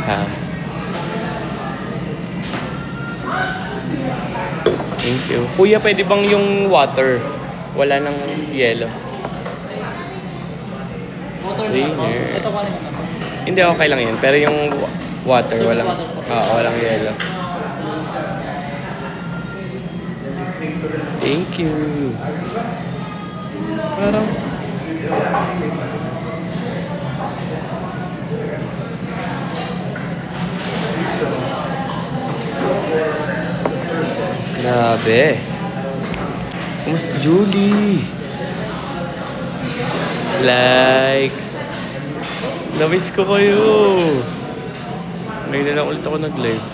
Ha? Thank you. Kuya, pwede bang yung water? Wala nang yelo. Water na ako. Ito pa rin ako. Hindi, okay lang yun. Pero yung water, walang, walang yelo. Thank you. Parang... Grabe. Kumusta, Julie? Likes. Na-miss ko kayo. Ngayon na lang ulit ako nag-live.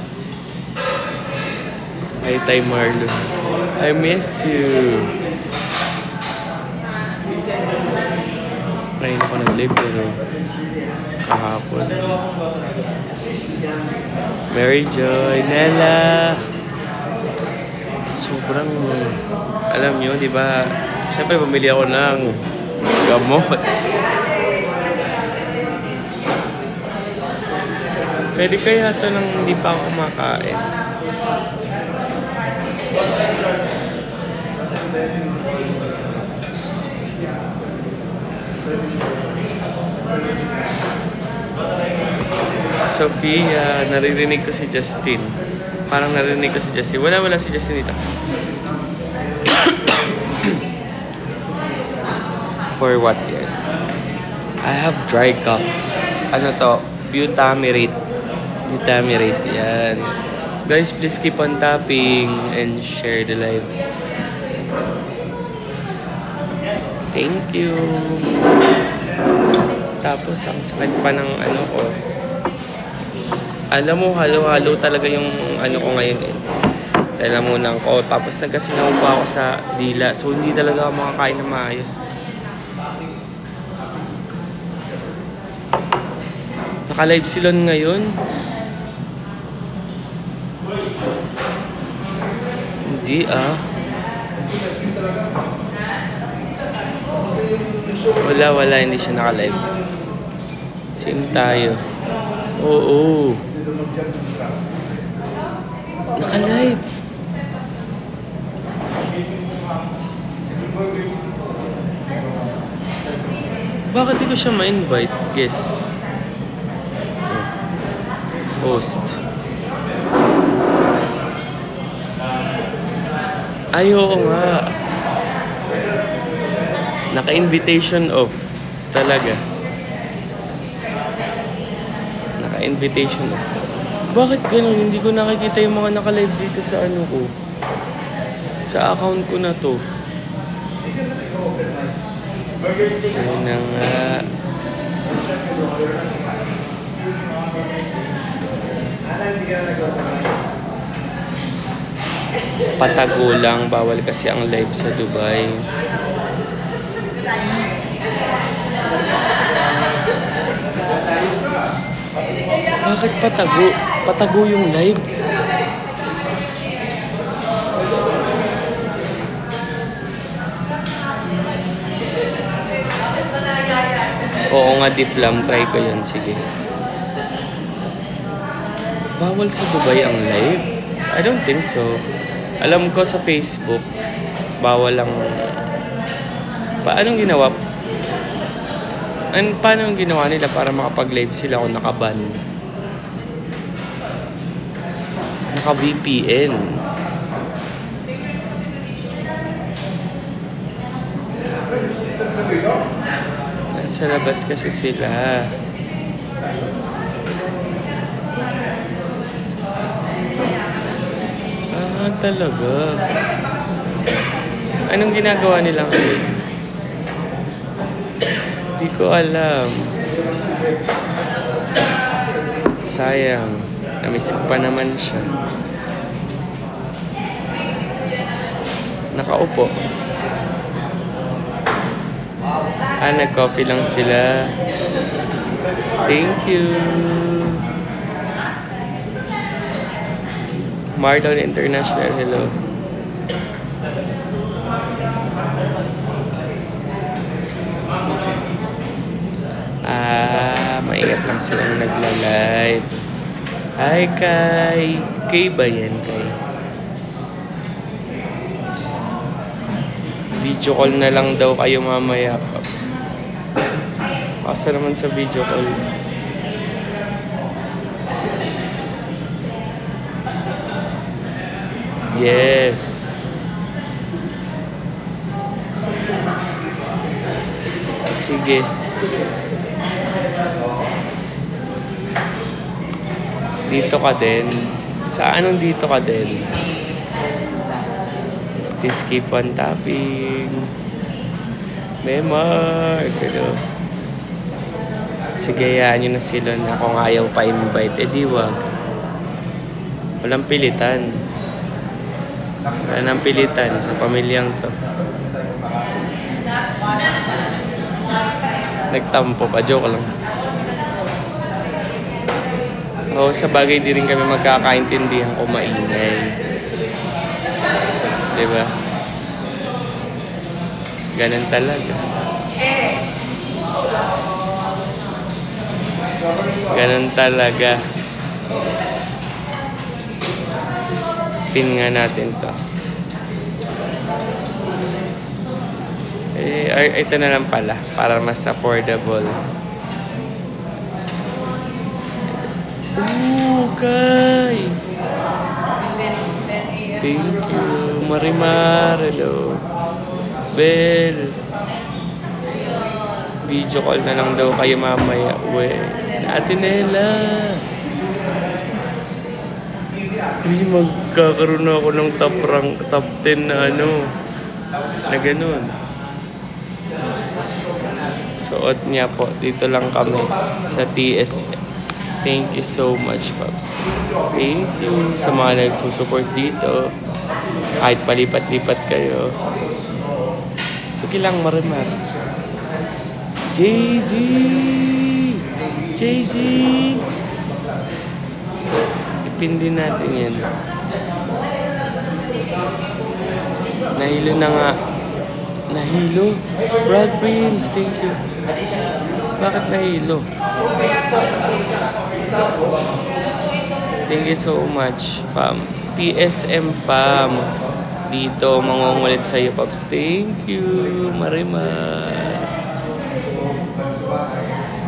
Hi, Tay Marlon. I miss you. Ngayon ako nag-live pero kahapon. Mary Joy, Nella. Sobrang, alam nyo, di ba? Siyempre, bumili ako ng gamot. Pwede kaya ito nang hindi pa ako kumakain. Sophia, naririnig ko si Justin. Parang narinig ko si Justin. Wala si Justin dito. For what yan? I have dry cough. Ano to? Butamirate. Butamirate. Yan. Guys, please keep on tapping and share the live. Thank you. Tapos, ang sakit pa ng ano ko. Alam mo, halo-halo talaga yung ano ko ngayon eh. Lalamunan ko. Tapos nagkasinaw pa ako sa dila. So, hindi talaga ako makakain na maayos. Naka-live sila ngayon. Hindi Wala. Hindi siya naka-live. Same tayo. Oo. Naka-live. Bakit di ko siya ma-invite? Guess. Host. Ay, oo nga. Naka-invitation off. Talaga. Naka-invitation off. Bakit ganun? Hindi ko nakikita yung mga naka-live dito sa ano ko. Sa account ko na to. Ayun na nga. Patago lang. Bawal kasi ang live sa Dubai. Bakit patago? Patago yung live. Oo nga, Diplam. Try ko yun. Sige. Bawal sa Dubai ang live? I don't think so. Alam ko sa Facebook, bawal lang. Paano ginawa? Paano ginawa nila para makapag-live sila kung nakaban? Naka-VPN. Nasa labas kasi sila. Talaga. Anong ginagawa nila ngayon? Di ko alam. Sayang. Namiss ko pa naman siya. Nakaupo. Nag-copy lang sila. Thank you. Marlon International, hello. Maingat lang silang nagla-live. Hi, Kai. Kay ba yan, Kai? Video call na lang daw kayo mamaya, Paps. Asa naman sa video call? Yes. Sige. Dito ka din. Sa anong dito ka din? Please keep on tapping. Memar. Pero sige, hayaan nyo na sila na kung ayaw pa invite. Eh di wag. Walang pilitan. Wala nang pilitan sa pamilyang to. Nagtampo pa. Joke lang. Oo, sa bagay di rin kami magkakaintindihan kung maingay. Diba? Ganun talaga. Ganun talaga. Pin nga natin to. Ito na lang pala para mas affordable. Okay. Thank you. Marimar. Hello. Bel. Video call na lang daw kayo mamaya. Uwe. Ate Nela. Hindi magkakaroon ako ng top 10 na na ganun. Suot niya po. Dito lang kami sa TSM. Thank you so much, Pops. Thank you sa mga nagsusupport dito. Kahit palipat-lipat kayo. Sige lang, Marimar. Jay-Z! Jay-Z! Ipin din natin yan. Nahilo na nga. Nahilo? Brad Prince, thank you. Bakit nahilo? Thank you so much, Pam. TSM Pam. Dito, mangungulit sa'yo, Pops. Thank you, Marimar.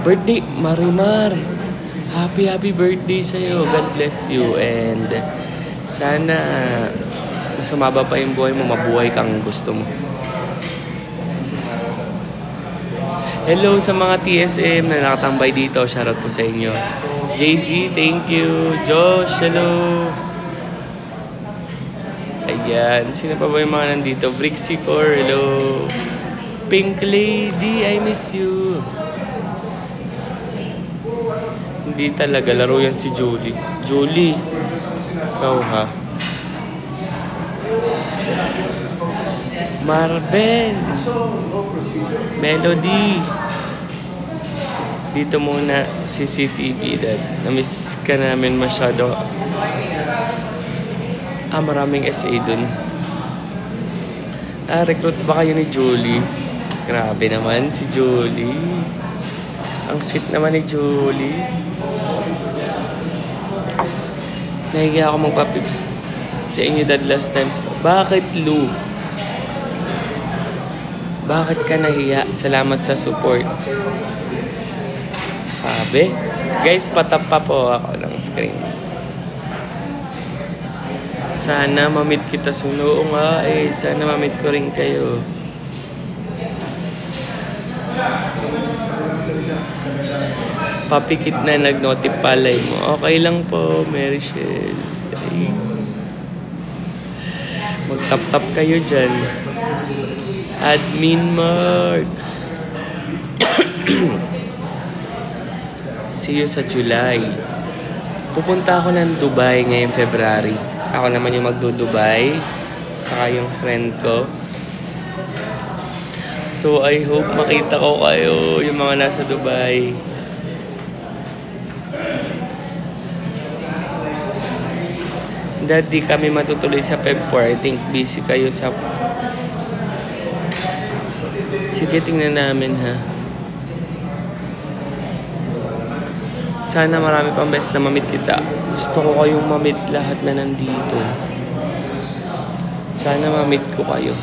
Birthday, Marimar. Happy birthday sa'yo. God bless you. And sana mas sumaba pa yung buhay mo. Mabuhay kang gusto mo. Hello sa mga TSM na nakatambay dito. Shoutout po sa inyo. JC, thank you. Josh, hello. Ayan. Sino pa ba yung mga nandito? Brixicor, hello. Pink Lady, I miss you. Hindi talaga. Laro yan si Julie. Julie. Ikaw ha. Marben. Melody. Dito muna CCTV dad. Na-miss ka namin masyado. Maraming SA dun. Recruit ba kayo ni Julie? Grabe naman si Julie. Ang sweet naman ni Julie. Nahiga ako magpapips sa inyo dad last times. Bakit, Lou? Bakit ka nahiya? Salamat sa support. Sabi. Guys, patap pa po ako ng screen. Sana mamit kita suno nga eh. Sana mamit ko rin kayo. Papikit na nag-notify mo. Okay lang po, Mary Shell. Mag-tap-tap kayo dyan. Admin Mark. See you sa July. Pupunta ako ng Dubai ngayong February. Ako naman yung magdo-Dubai. Saka yung friend ko. So I hope makita ko kayo, yung mga nasa Dubai. Dad, di kami matutuloy sa Feb 4. I think busy kayo sa... Sige, tingnan namin ha. Sana marami pang beses na mamit kita. Gusto ko kayong mamit lahat na nandito. Sana mamit ko kayo.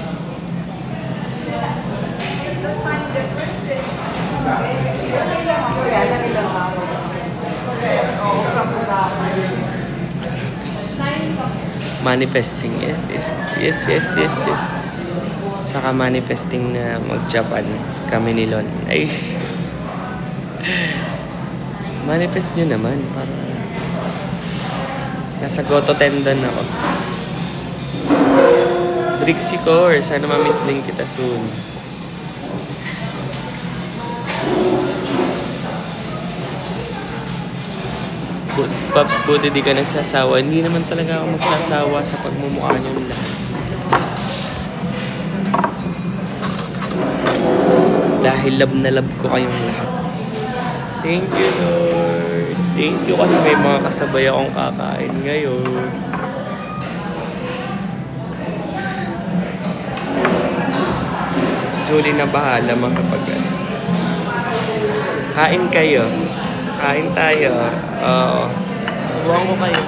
Manifesting, yes. Saka manifesting na mag-Japan kami ni Lon. Ay, manifest nyo naman para nasa Goto Tendon ako. Drixie Core, sana mamit din kita soon. Pops, buti di ka nagsasawa. Hindi naman talaga ako magsasawa sa pagmumukha niyo lahat. Dahil love na love ko kayong lahat. Thank you, Lord. Thank you kasi may mga kasabay akong kakain ngayon. Si Julie na bahala makapag- Kain kayo. Kain tayo. Oo. Subukan ko kayo.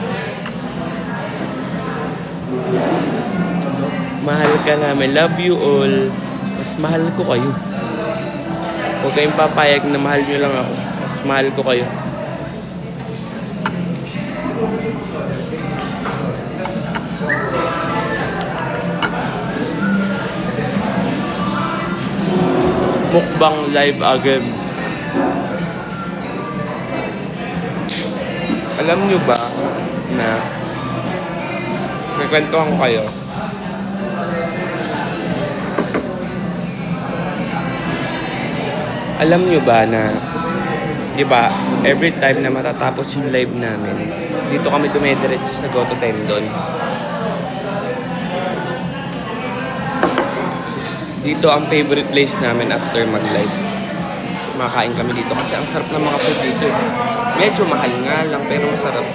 Mahal ka namin. Love you all. Mas mahal ko kayo. Huwag kayong papayag na mahal nyo lang ako. Mas mahal ko kayo. Mukbang live again. Alam nyo ba na nagkwentuhan ko kayo? Alam nyo ba na, di ba, every time na matatapos yung live namin, dito kami dumediretso sa Goto Tendon. Dito ang favorite place namin after mag-live. Makain kami dito kasi ang sarap ng mga food dito eh. Medyo mahal nga lang pero masarap.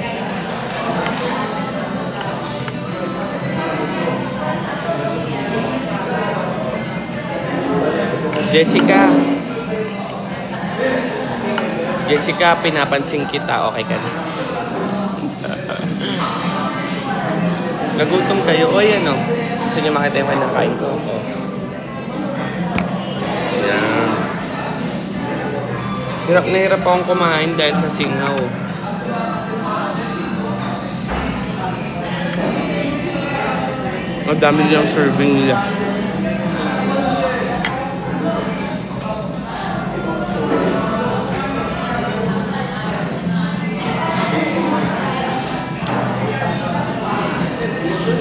Jessica, pinapansin kita. Okay ka na? Nagutom kayo? O yan o. Gusto niyo makita yung kinakain ko? O. Yan. Hirap na hirap akong kumain dahil sa singaw. Ang dami nilang serving nila.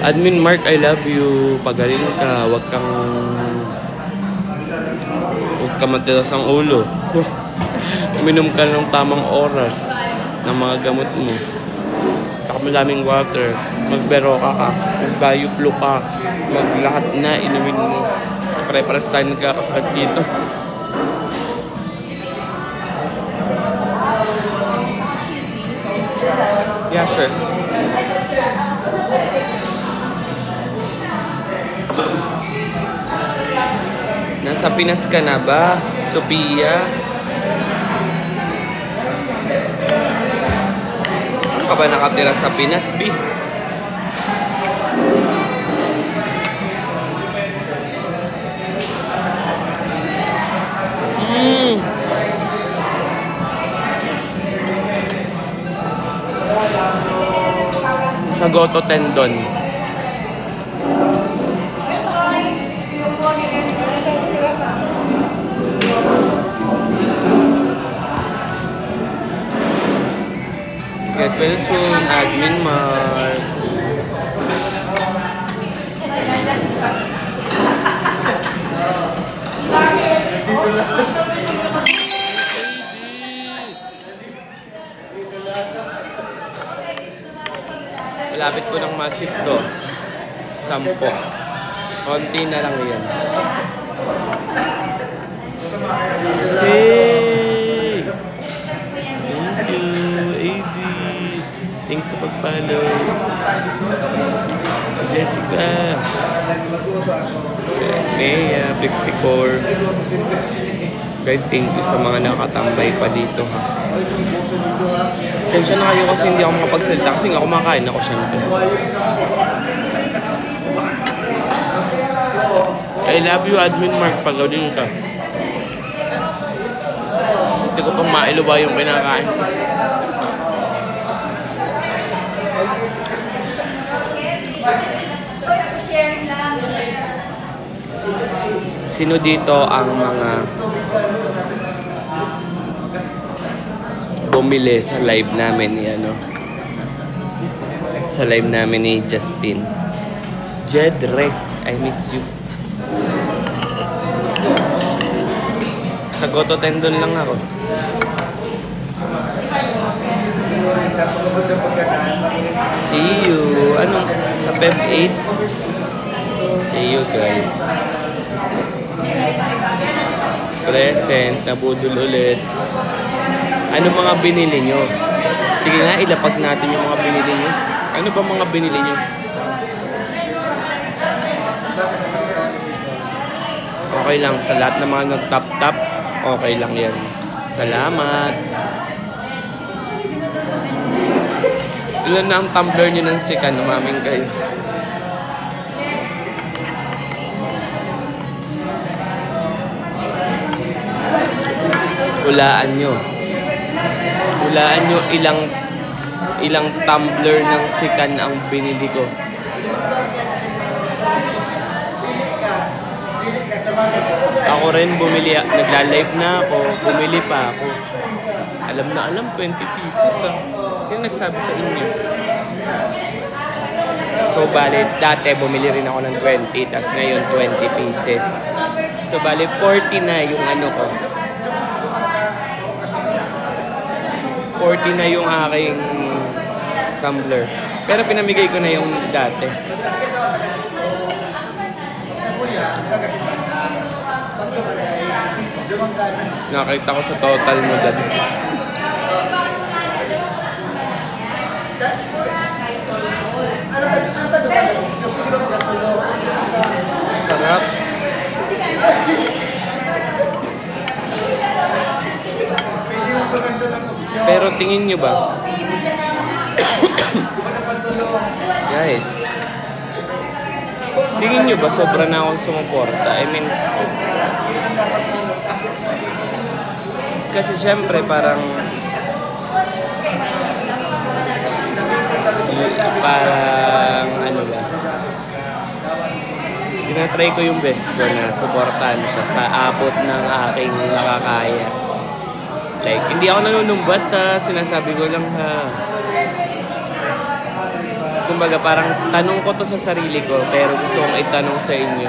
Admin Mark, I love you. Pagaling ka, huwag ka matilas ang ulo. Uminom ka ng tamang oras ng mga gamot mo. Saka malaming water. Magbero ka, mag-bioflu ka, maglahat na inumin mo. Pare-pares tayo nagkakasakit dito. Yeah, sure. Nasa Pinas ka na ba, Sophia? Saan ka ba nakatira sa Pinas, B? Sa Goto Tendon. Get well soon, Admin Mark. Malapit ko ng matchip to. 10. Konti na lang yan. Hey! Thank you, AG. Thanks sa pag-follow. Jessica. Nea, Pixicor. Guys, thank you sa mga nakatambay pa dito ha. Sensya na kayo kasi hindi ako makapagsalita kasi nga kumakain ako syempre. I love you, Admin Mark. Pagawin ka. Hindi ko pang mailuwa yung kinakain. Sino dito ang mga bumili sa live namin ni ano? Sa live namin ni Justin. Jedrek, I miss you. Sa Goto Tendon lang ako. See you. Anong? Sa Feb 8? See you guys. Present. Nabudol ulit. Ano mga binili nyo? Sige nga, ilapag natin yung mga binili nyo. Ano ba mga binili nyo? Okay lang. Sa lahat ng mga nag-tap-tap, okay lang yan. Salamat. Ilan na ang tumbler nyo ng sikan? Umaming kayo. Hulaan nyo. Hulaan nyo ilang tumbler ng sikan ang binili ko. Ako rin bumili, nagla-live na ako, bumili pa ako. Alam na alam, 20 pieces ah. Sino nagsabi sa inyo? So bali, dati bumili rin ako ng 20, tas ngayon 20 pieces. So bali, 40 na yung ano ko. 40 na yung aking tumbler. Pero pinamigay ko na yung dati. Nakita ko sa total mo dati. Sarap. Pero tingin nyo ba? Guys, tingin nyo ba sobra na akong sumuporta? I mean, kasi syempre parang ano ba, tinatry ko yung best ko na supportahan siya sa abot ng aking nakakaya. Like, hindi ako nanunumbat ha, sinasabi ko lang ha. Kumbaga parang tanong ko to sa sarili ko, pero gusto kong itanong sa inyo.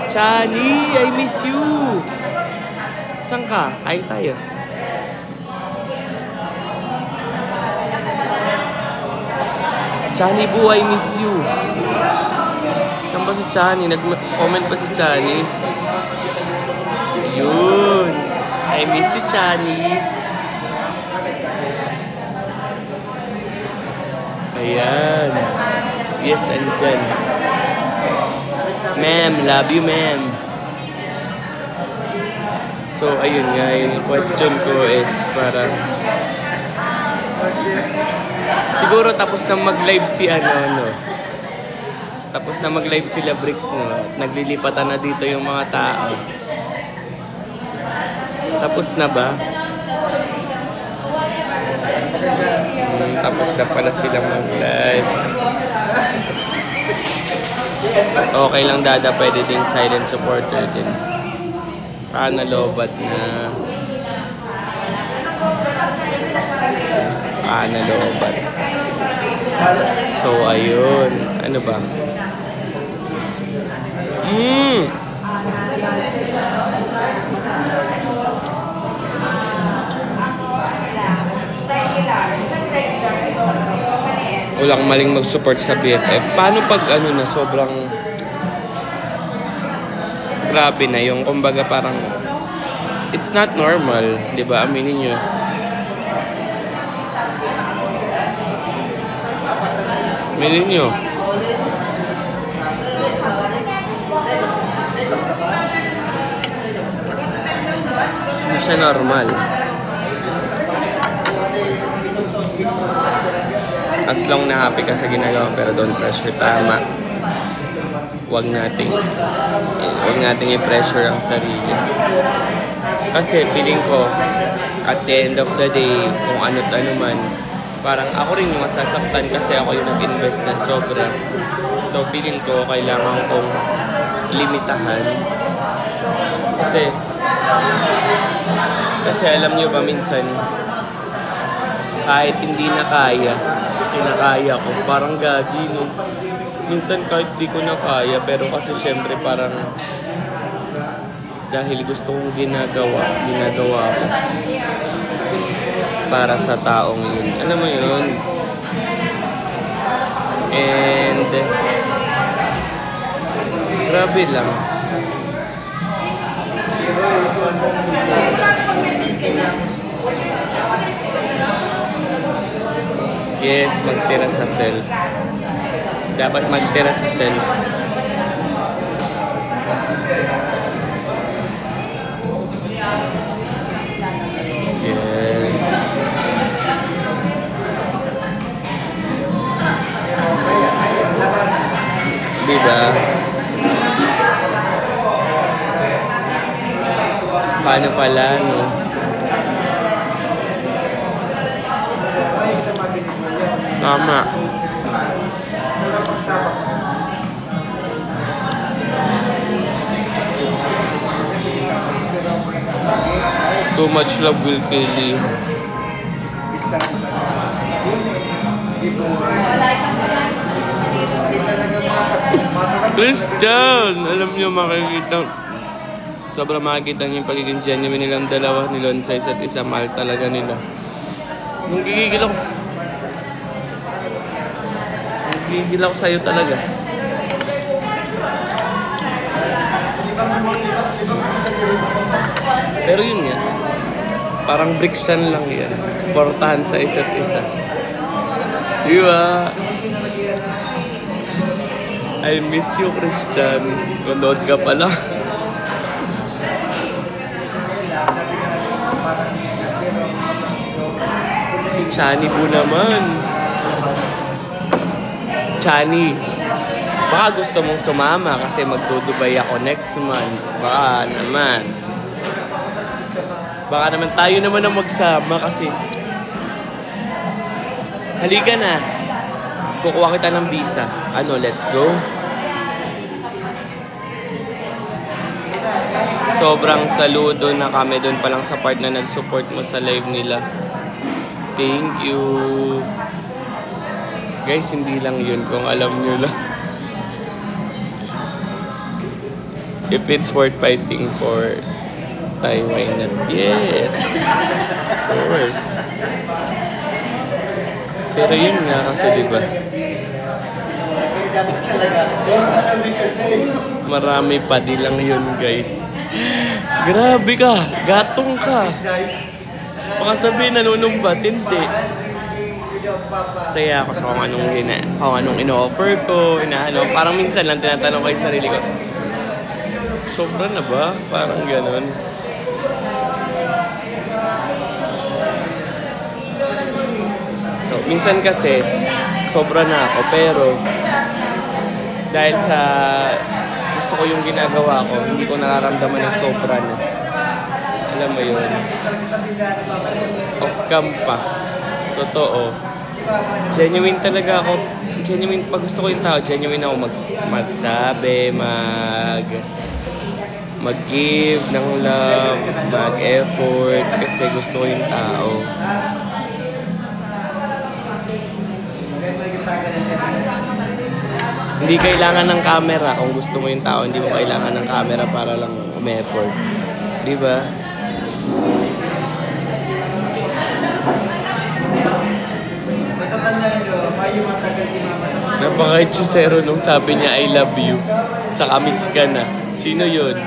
Chani, I miss you! Saan ka? Kain tayo. Chani Boo, I miss you. Saan ba si Chani? Nag-comment pa si Chani. Yun. I miss you, Chani. Ayan. Yes, andyan. Ma'am, love you, ma'am. So, ayun nga, yung question ko is parang siguro tapos na mag-live si tapos na mag-live sila Bricks, no? Naglilipatan na dito yung mga tao. Tapos na ba? Tapos na pala silang mag-live. Okay lang, Dada, pwede ding silent supporter din. Nalobat na. Nalobat. So, ayun. Ano ba? Walang maling mag-support sa BFF. Paano pag na sobrang grabe na yung kumbaga parang it's not normal, di ba? Aminin nyo. Aminin nyo. Hindi siya normal. As long na happy ka sa ginagawa, pero don't pressure. Tama. Huwag nating i-pressure ang sarili. Kasi feeling ko, at the end of the day, kung ano't ano man, parang ako rin yung masasaktan kasi ako yung nag-invest na sobra. So feeling ko, kailangan kong limitahan. Kasi alam nyo ba minsan, kahit hindi na kaya, kinakaya ko. Parang gagi, no? Minsan kahit di ko na kaya, pero kasi syempre parang dahil gusto kong ginagawa ko para sa taong yun. Alam mo yun? And grabe lang. Yes, magtira sa self. Dapat magtira sa self. Yes. Diba? Paano pala, no? Tama. Too much love will kill you. Christian! Alam niyo, sobrang makikita niyo yung pagiging genuine nilang dalawa, nilon sa isa't isa, mahal talaga nila. Nung gigigil ako sa'yo talaga. Pero yun nga, parang friction lang yan. Supportahan sa isa't isa. Diba? I miss you, Christian. Manood ka pala. Si Chani po naman. Chani, baka gusto mong sumama kasi magdudubay ako next month. Baka naman tayo naman ang magsama kasi halika na. Kukuha kita ng visa. Ano, let's go? Sobrang saludo na kami doon pa lang sa part na nag-support mo sa live nila. Thank you. Guys, hindi lang yun kung alam nyo lang. If it's worth fighting for, why not? Yes! Of course. Pero yun nga kasi, diba? Marami pa, di lang yun, guys. Grabe ka! Gatong ka! Baka sabihin, nanunumbat, hindi. Saya ako sa kung anong ino-offer ko, parang minsan lang tinatanong ko yung sarili ko, sobra na ba? Parang ganon. So, minsan kasi, sobra na ako, pero dahil sa gusto ko yung ginagawa ko, hindi ko nararamdaman na sobra na. Alam mo yun? Off-cam pa. Totoo. Genuine talaga ako. Genuine, pag gusto ko yung tao, genuine ako magsabi, mag-give ng love, mag-effort, kasi gusto ko yung tao. Hindi kailangan ng camera kung gusto mo yung tao, hindi mo kailangan ng camera para lang um-effort. Diba? Napaka-hechusero nung sabi niya I love you. Saka miss ka na. Sino yun?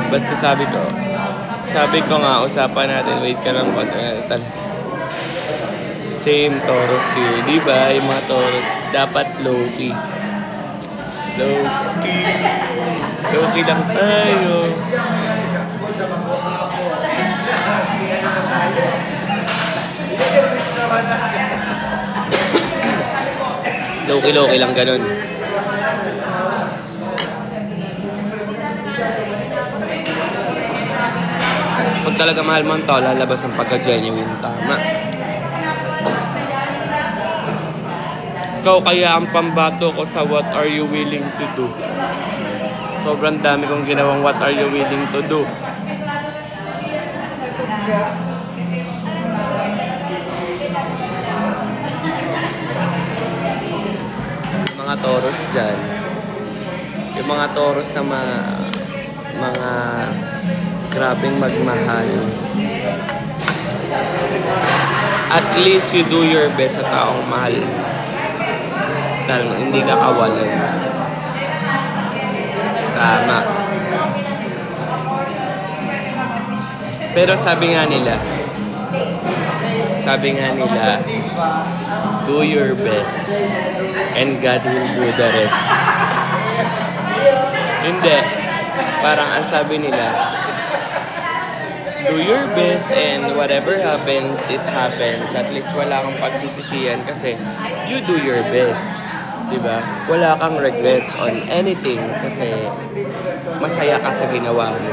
Basta sabi ko nga, usapan natin, wait ka lang pag same Taurus yun, diba? Yung mga Taurus, dapat low-key. Low-key lang tayo. Loki-loki lang ganun. Pag talaga mahal mo ang tao, lalabas ang pagka-genuine. Tama. Ikaw kaya ang pambato ko sa what are you willing to do. Sobrang dami kong ginawang what are you willing to do. Mga Taurus dyan. Yung mga Taurus na mga grabing magmahal. At least you do your best sa taong mahal. Dahil hindi ka kawalan. Tama. Pero sabi nga nila, do your best and God will do the rest. Hindi. Parang ang sabi nila, do your best and whatever happens, it happens. At least wala kang pagsisisihan kasi you do your best. Diba? Wala kang regrets on anything kasi masaya ka sa ginawa mo.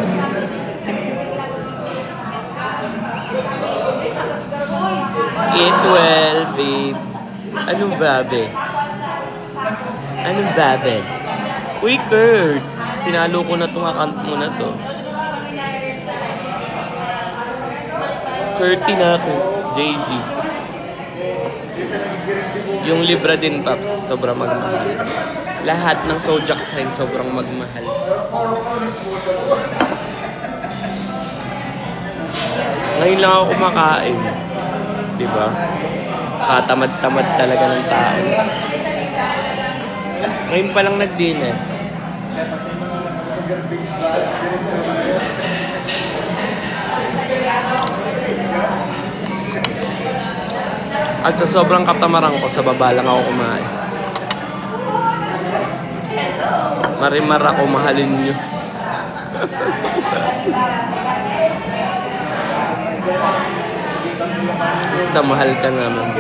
Eat well, babe. Anong babe? Anong babe? Uy, Kurt! Tinalo ko na itong account mo na to. Curty na ako. Jay-Z. Yung Libra din, Paps, sobrang magmahal. Lahat ng zodiac sign sobrang magmahal. Ngayon lang ako kumakain. Diba? Katamad-tamad talaga ng tao. Ngayon pa lang nag-dinner. At sa sobrang katamaran ko, sa baba lang ako kumain. Marimar ako, mahalin nyo. Basta mahal ka naman.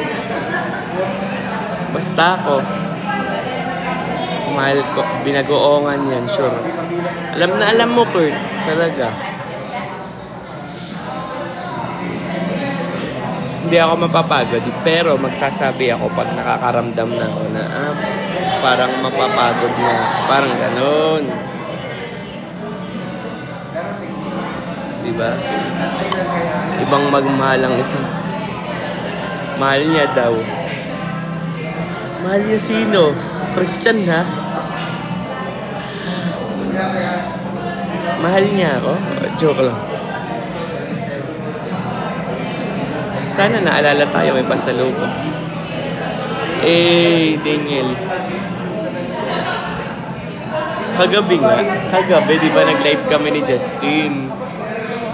Basta ako. Mahal ko. Binagoongan yan, sure. Alam na alam mo, Kurt. Talaga. Hindi ako mapapagod, pero magsasabi ako pag nakakaramdam na ako na parang mapapagod na. Parang ganon. Diba? Ibang magmahal ang isang. Mahal niya daw. Mahal niya sino? Christian, ha? Mahal niya ako? Joke lang. Sana naalala tayo, may pasalubong. Daniel. Kagabi nga. Kagabi, di ba nag-live kami ni Justin?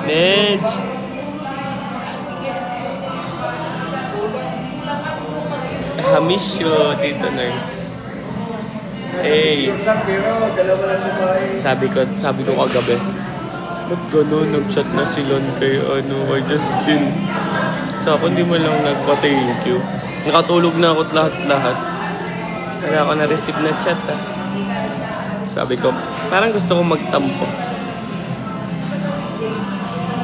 Nedge. Hamish yo, Tito Nurse. Sabi ko kagabi. Ba't gano'n? Nag-chat na sila kay Justin. Sa ako, hindi mo lang nagpa-thank you. Nakatulog na ako lahat-lahat. Kaya ako na-receive na chat, ha. Sabi ko, parang gusto ko magtampo.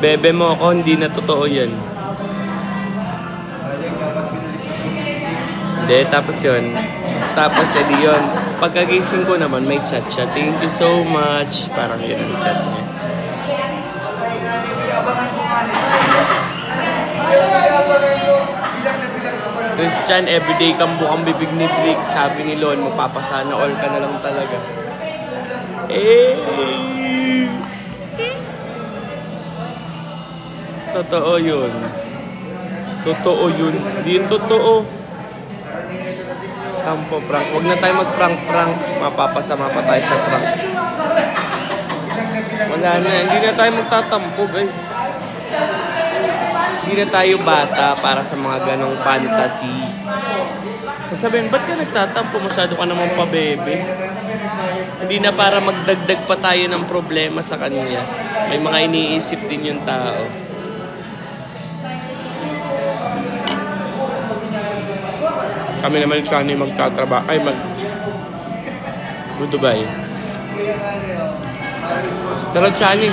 Bebe mo ako, hindi na totoo yan. Hindi, tapos yun. Tapos, edi yun. Pagkagising ko naman, may chat siya. Thank you so much. Parang yun ang chat niya. Christian, everyday kang bukang bibig ni Blake. Sabi ni Lon, magpapasana all ka na lang talaga. Totoo yun. Totoo yun. Di yun totoo. Tampo prank. Huwag na tayo mag-prank-prank. Mapapasama pa tayo sa prank. Wala na. Hindi na tayo magtatampo, guys. Hindi na tayo bata para sa mga ganong fantasy. Sasabihin, ba't ka nagtatampo? Masyado ka naman pa, bebe. Hindi na para magdagdag pa tayo ng problema sa kanya. May mga iniisip din yung tao. Kami naman sana yung magtatrabaho. Ay, Dubai. Pero Chani.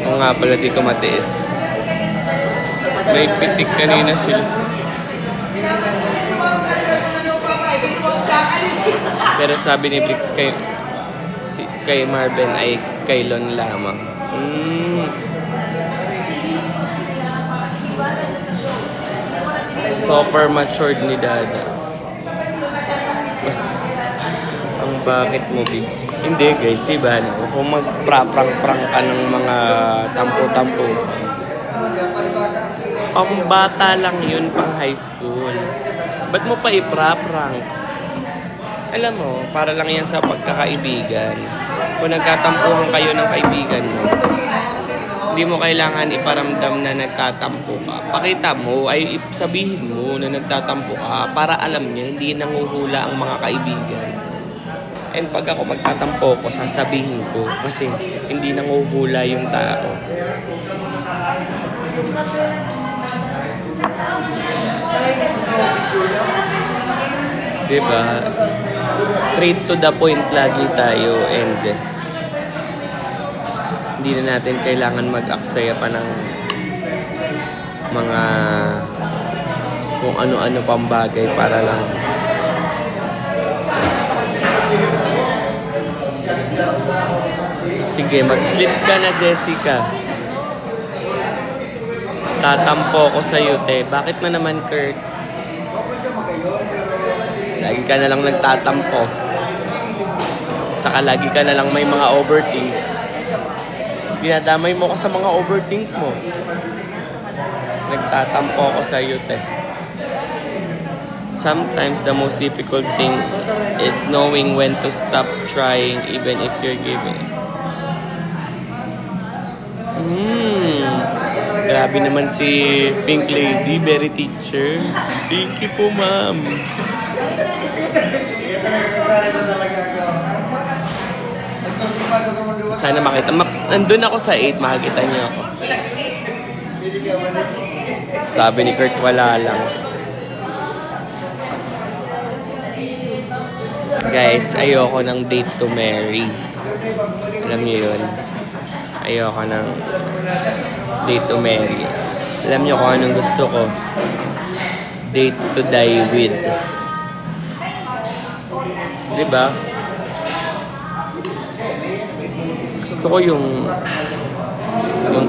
Oo nga pala, di ko matiis. May pitik kanina sila. Pero sabi ni Brix kay Marvin ay kailon lamang. Super matured ni Dada. Ang bakit mo, Big? Hindi guys, diba? Kung magpra-prank-prank ka ng mga tampo-tampo, pang bata lang yun, pang high school. Ba't mo pa ipra-prank? Alam mo, para lang yan sa pagkakaibigan. Kung nagkatampuhan kayo ng kaibigan mo, hindi mo kailangan iparamdam na nagtatampo ka. Pakita mo, ay sabihin mo na nagtatampo ka para alam niya, hindi nanguhula ang mga kaibigan. And pag ako magtatampo ko, sasabihin ko kasi hindi nanguhula yung tao. Diba? Straight to the point lagi tayo and hindi na natin kailangan mag-aksaya pa ng mga kung ano-ano pang bagay para lang sige, mag-sleep ka na, Jessica. Tatampo ko sa'yo, te. Bakit na naman, Kurt? Lagi ka na lang nagtatampo. Saka lagi ka na lang may mga overthink. Dinadamay mo ko sa mga overthink mo. Nagtatampo ko sa'yo, te. Sometimes the most difficult thing is knowing when to stop trying even if you're giving. Grabe naman si Pink Lady, very teacher. Thank you po, ma'am. Sana makita. Nandun ako sa 8, makikita niyo ako. Sabi ni Kurt, wala lang. Guys, ayoko ng date to marry. Alam niyo yun? Ayoko ng date to marry. Alam niyo kung anong gusto ko? Date to die with. Diba? Gusto ko yung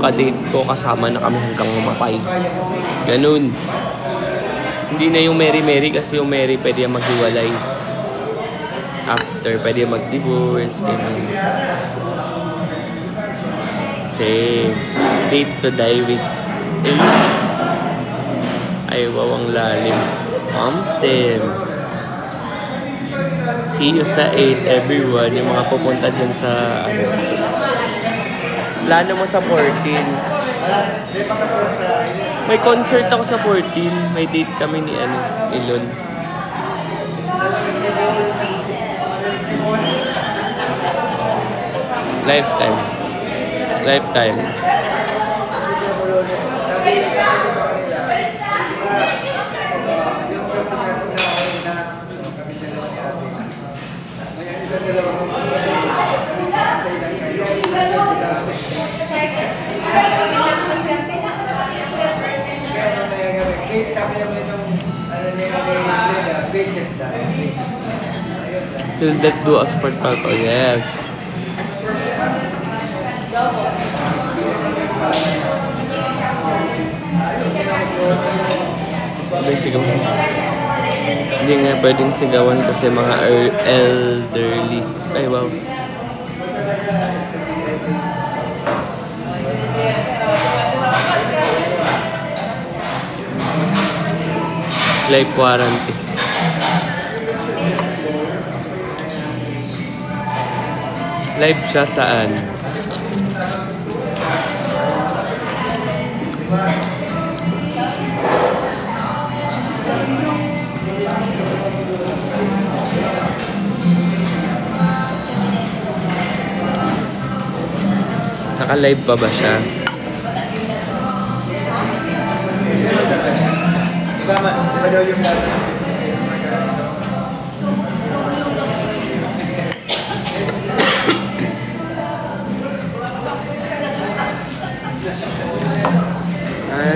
ka-date ko kasama na kami hanggang mamatay. Ganun. Hindi na yung Mary kasi yung Mary pwede maghiwalay. After, pwede mag-divorce. Ganun. Same. Date to die with. Ay, wawang lalim. Sim. See you sa 8, everyone. Yung mga pupunta dyan sa, plano mo sa 14. May concert ako sa 14. May date kami ni, Ilon. Lifetime. Till death do us part, Papa. Yes. Hindi sigaw. Hindi nga pwedeng sigawan kasi mga elderly. Ay, wow. Life warranty. Live siya saan? Naka-live pa ba siya?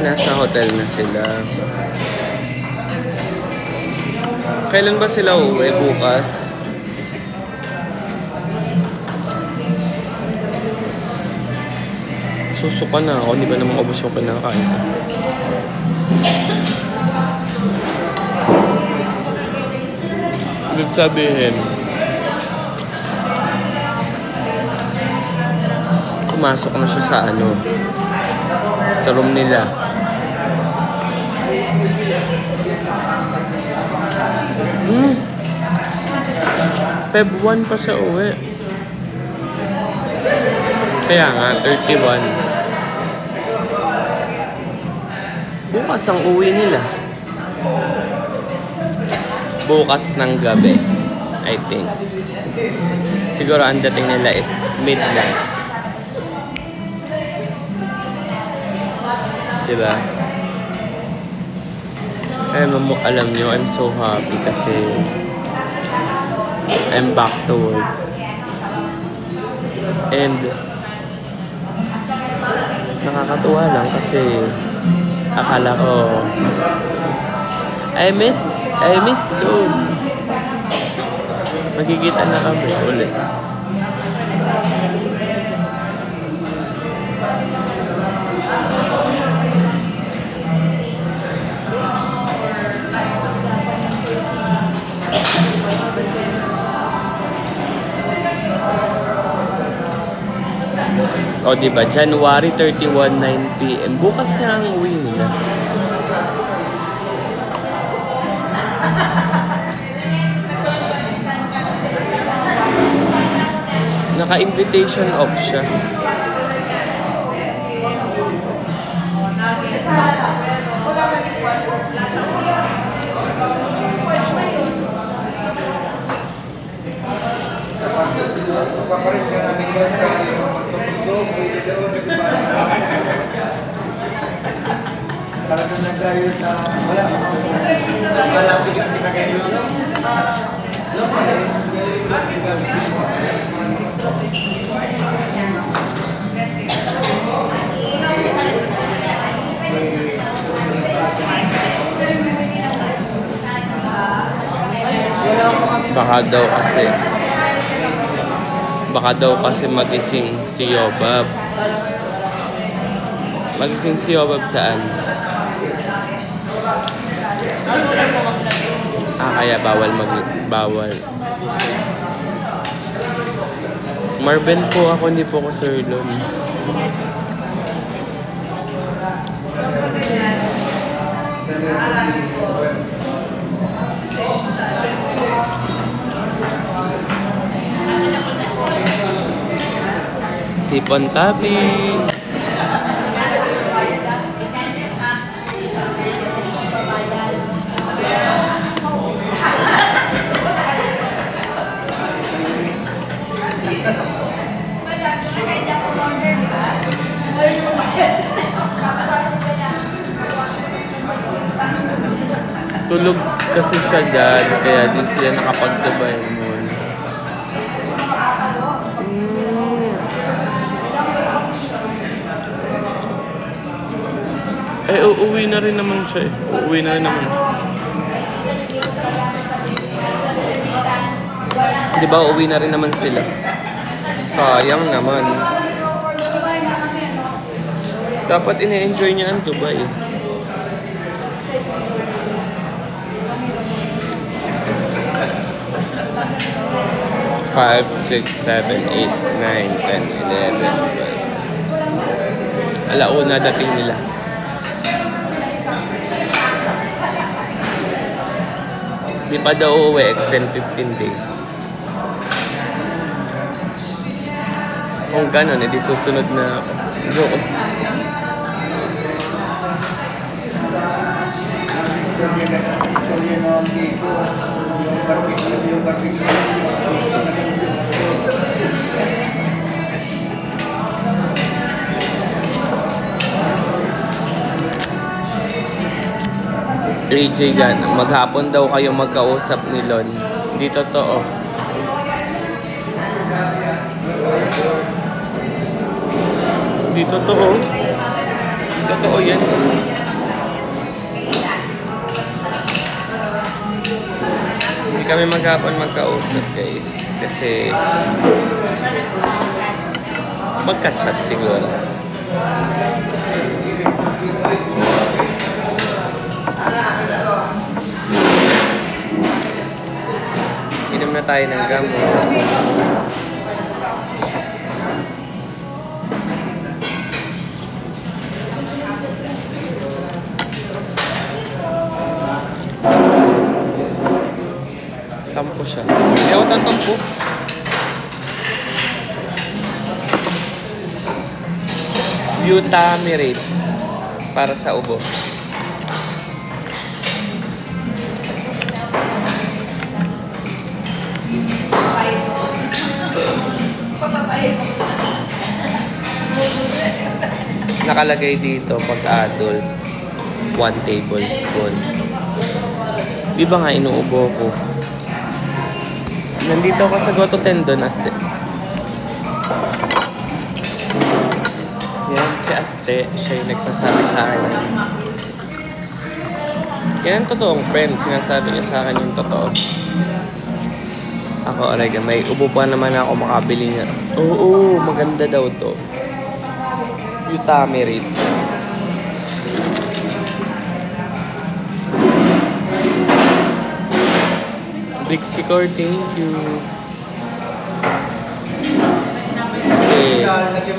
Nasa hotel na sila. Kailan ba sila uwi? Bukas? Susuka na ako. Hindi ba naman ubos yung kinakain? Ibig sabihin, pumasok na siya sa sa room nila. Feb 1 pa siya uwi. Kaya nga, 31. Bukas ang uwi nila. Bukas ng gabi, I think. Siguro ang dating nila is midnight. Diba? Alam nyo, I'm so happy kasi I'm back to work. And nakakatuwa lang kasi akala ko I miss doon. Magkikita na kami ulit. O diba, January 31, 9 p.m. Bukas nga ang uwi nila. Naka-invitation off siya. Talagang nagdayo sa wala. Malapit ang pinakain mo. Baka daw kasi magising si Yobab. Magising si Yobab saan? Kaya bawal. Marben po ako, hindi po ako Sir Lon. Tipon tabi. Tulog kasi siya dyan, kaya din sila nakapagdabay mo. Uuwi na rin naman siya eh. Uuwi na rin naman siya. Di ba, uuwi na rin naman sila. Sayang naman. Dapat ine-enjoy niya ang Dubai. 5, 6, 7, 8, 9, 10, 11, 12. Alauna dating nila. Di pa daw uuwi, extend 15 days. Kung gano'n, edi susunod na joke. 3J yan. Maghapon daw kayo magkausap ni Lon. Hindi totoo. Hindi totoo. Totoo yan. Hindi kami maghapon magkausap, guys. Kasi magka-chat siguro. Inom na tayo ng gamot. Tampo siya. Ewan ang tampo. Butamirate para sa ubo. Nakalagay dito pag adult 1 tablespoon. Di ba nga inuubo ko? Nandito ako sa Goto Tendon, Aste. Yan, si Aste. Siya yung nagsasabi sa akin. Yan ang totoong friend. Sinasabi niya sa akin yung totoo. Ako, Orega, may ubo pa naman ako makabili niya. Oo, maganda daw to. Butamirate. Brixicor, thank you. Kasi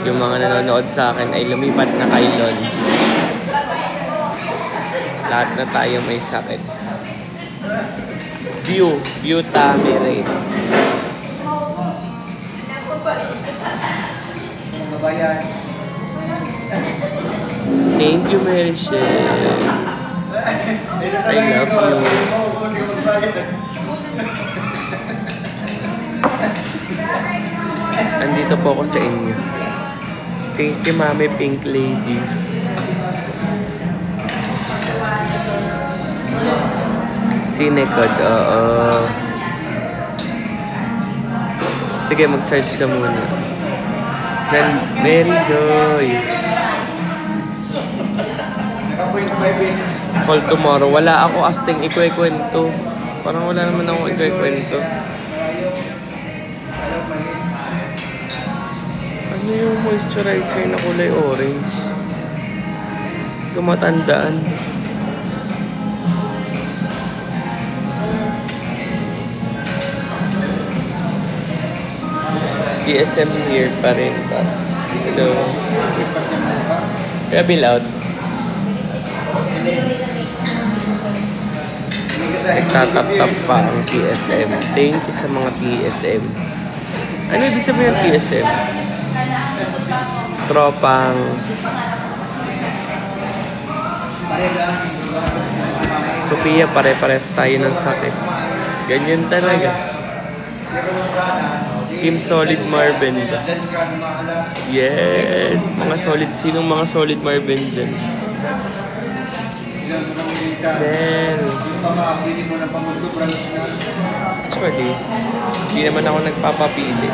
yung mga nanonood sa akin ay lumipat na kay Lon. Lahat na tayo may sakit. Butamirate. Thank you, Michelle. I love you. Andito po ako sa inyo. Thank you, Mami Pink Lady. Cinecod, oo. Sige, mag-charge ka muna. Then, Mary Joy. Call tomorrow. Wala ako asting ikwekwento. Parang wala naman akong ikwekwento. Ano yung moisturizer na kulay orange? Tumatandaan. TSM here pa rin, Pops. Hello. Kaya bill out. Nagtatap-tap pa ang TSM. Thank you sa mga TSM. Ano ibig sabihin ng TSM? Tropang Sophia, pare-pares tayo ng sakit. Ganyan talaga. Team Solid Marvin ba? Yes! Mga solid. Sinong mga Solid Marvin dyan? Then, actually, hindi naman ako nagpapapili.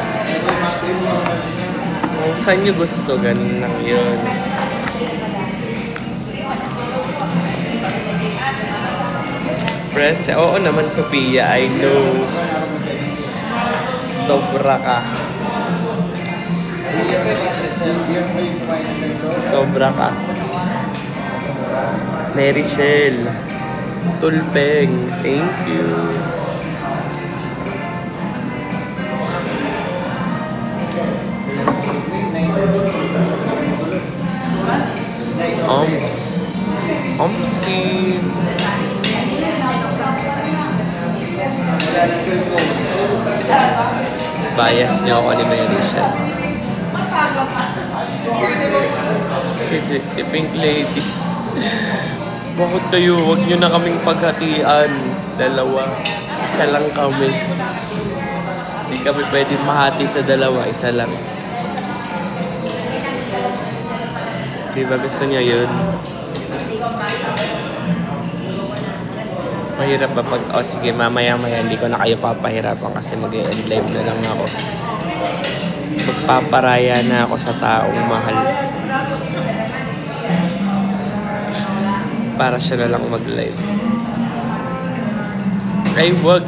Kung saan nyo gusto, ganun lang yun. Press, oo naman, Sophia, I know. Sobra ka. Sobra ka. Mary Shell. Tulpeng. Thank you. Omps. Ompsi. Bias niyo ako ni Mary Shell. Si Pink Lady. Bakit kayo? Huwag nyo na kaming paghatian. Dalawa. Isa lang kami. Hindi kami pwede mahati sa dalawa. Isa lang. Di ba gusto niya yun? Mahirap ba pag, sige, mamaya-maya hindi ko na kayo papahirapan kasi mag-end live na lang ako. Magpaparaya na ako sa taong mahal. Para siya na lang mag-live. Ay, wag.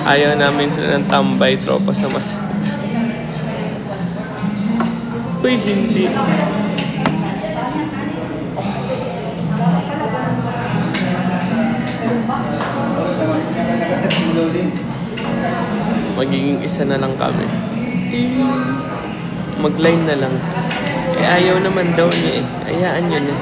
Ayaw namin sila ng tambay, tropa sa mas. Uy, hindi. Magiging isa na lang kami. Mag-line na lang. Eh, ayaw naman daw niya eh. Ayaan yun eh.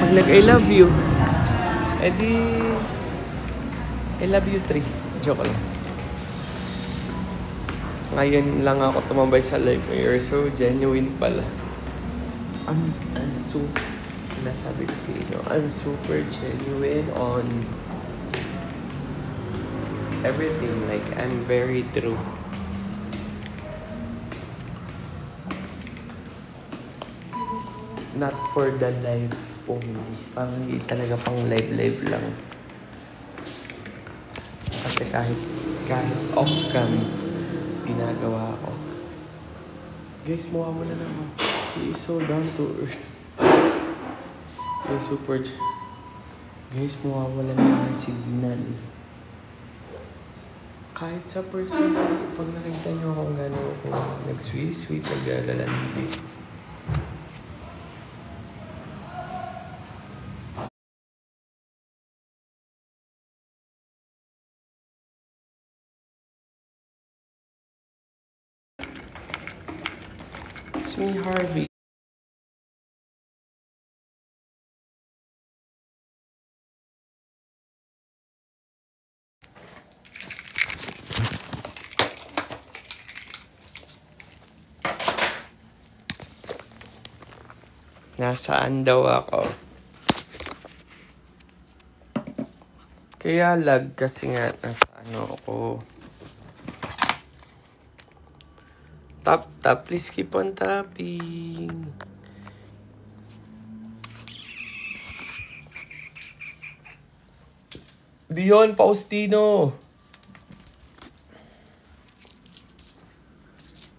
Pag nag-I love you, edi I love you 3. Joke lang. Ngayon lang ako tumambay sa live mo. You're so genuine pala. I'm so, sinasabi ko sa inyo, I'm super genuine on everything. Like, I'm very true. Not for the live only. Parang hindi talaga pang live lang. Kasi kahit off-cam, ginagawa ko. Guys, mukha mo na naman. He is so down to earth. Guys, super. Guys, mukha mo na naman ng signal. Kahit sa personal, pag nakita nyo akong gano'n ako, nag-sweet, nag-alalandi. It's me, Harvey. Nasaan daw ako? Kaya lag kasi nga nasa ano ako. Tap, please keep on tapping. Dion Faustino.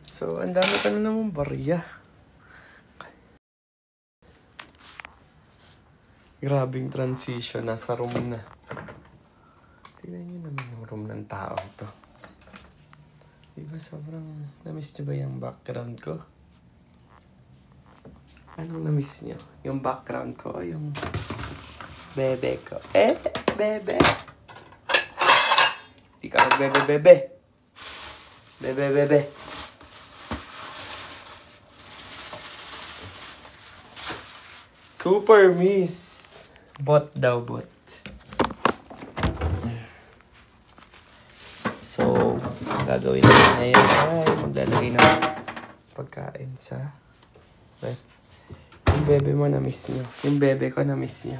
So, ang dami ka na namang barya. Grabing transition. Nasa room na. Tingnan nyo naman yung room ng tao to. Diba sobrang na-miss nyo ba yung background ko? Anong na-miss nyo? Yung background ko o yung bebe ko? Bebe! Di ka mag-bebe. Bebe. Super miss. Bot daw, bot. So, gagawin natin ngayon ay maglalagay ng pagkain sa ref. Yung bebe mo na-miss nyo. Yung bebe ko na-miss nyo.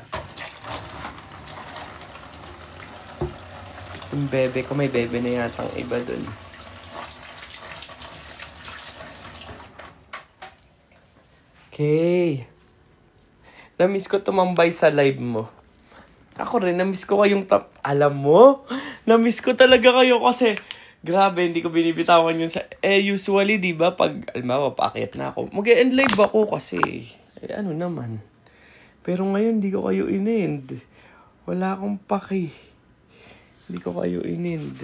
Yung bebe ko, may bebe na yatang iba dun. Okay. Na-miss ko tumambay sa live mo. Ako rin, na-miss ko kayong alam mo? Na-miss ko talaga kayo kasi grabe, hindi ko binibitawan yun sa... usually, di ba, pag, alam mo, paakyat na ako, mag-end live ako kasi, ano naman. Pero ngayon, di ko kayo in-end. Wala akong paki. Hindi ko kayo in-end.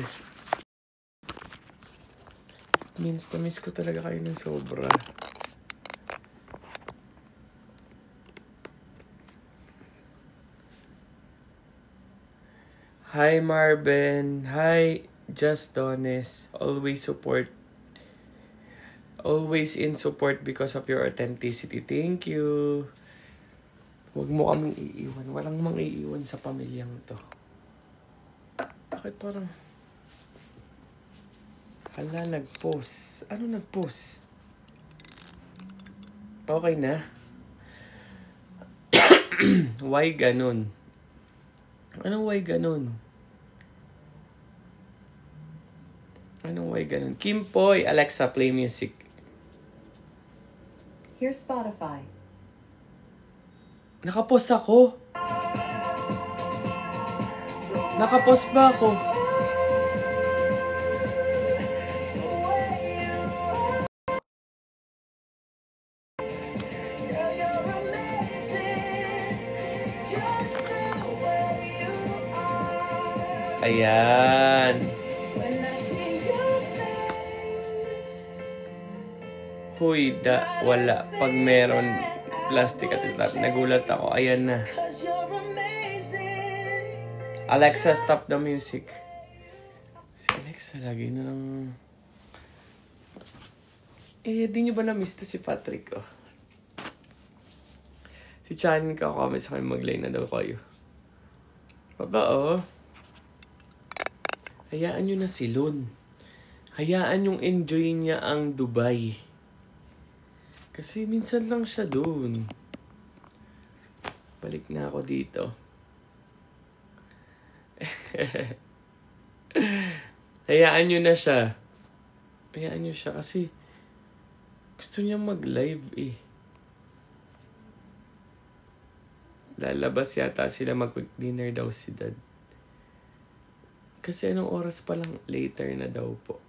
Means, na-miss ko talaga kayo ng sobra. Hi Marvin. Hi Just Dones. Always in support because of your authenticity. Thank you. Huwag mo kaming iiwan. Walang mang iiwan sa pamilyang to. Bakit parang... Hala, nag-post. Ano nag-post? Okay na. Why ganun? Anong why ganun? Anong why ganun? Kim Poy, Alexa, play music. Here's Spotify. Nakapos ako. Nakapos ba ako? Ayan. Huy, wala. Pag meron plastic at itlap, nagulat ako. Ayan na. Alexa, stop the music. Si Alexa, lagi na lang... di nyo ba na-miss to si Patrick, oh? Si Chan, comment sa akin, mag-line na daw kayo. Baba, oh. Hayaan nyo na si Lon. Hayaan yung enjoy niya ang Dubai. Kasi minsan lang siya dun. Balik na ako dito. Hayaan nyo na siya. Hayaan nyo siya kasi gusto niya mag-live eh. Lalabas yata sila mag-quick dinner daw si Dad. Kasi anong oras pa lang later na daw po.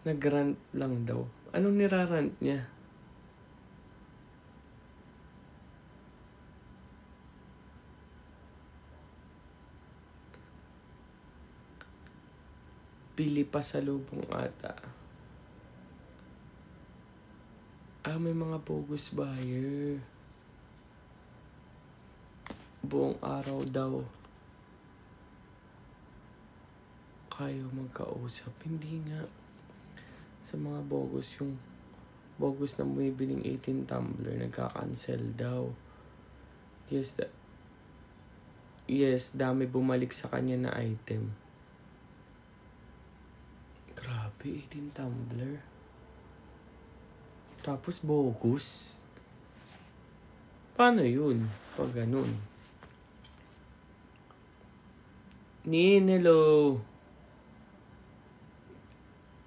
Nag-rant lang daw. Anong nirarant niya? Pili pa sa lubong ata. May mga bogus buyer. Buong araw daw. Kayo magkausap. Hindi nga. Sa mga bogus, yung bogus na bumibiling 18 tumbler, nagka-cancel daw. Yes, dami bumalik sa kanya na item. Grabe, 18 tumbler. Tapos bogus. Paano yun? Pag ganun. Hello.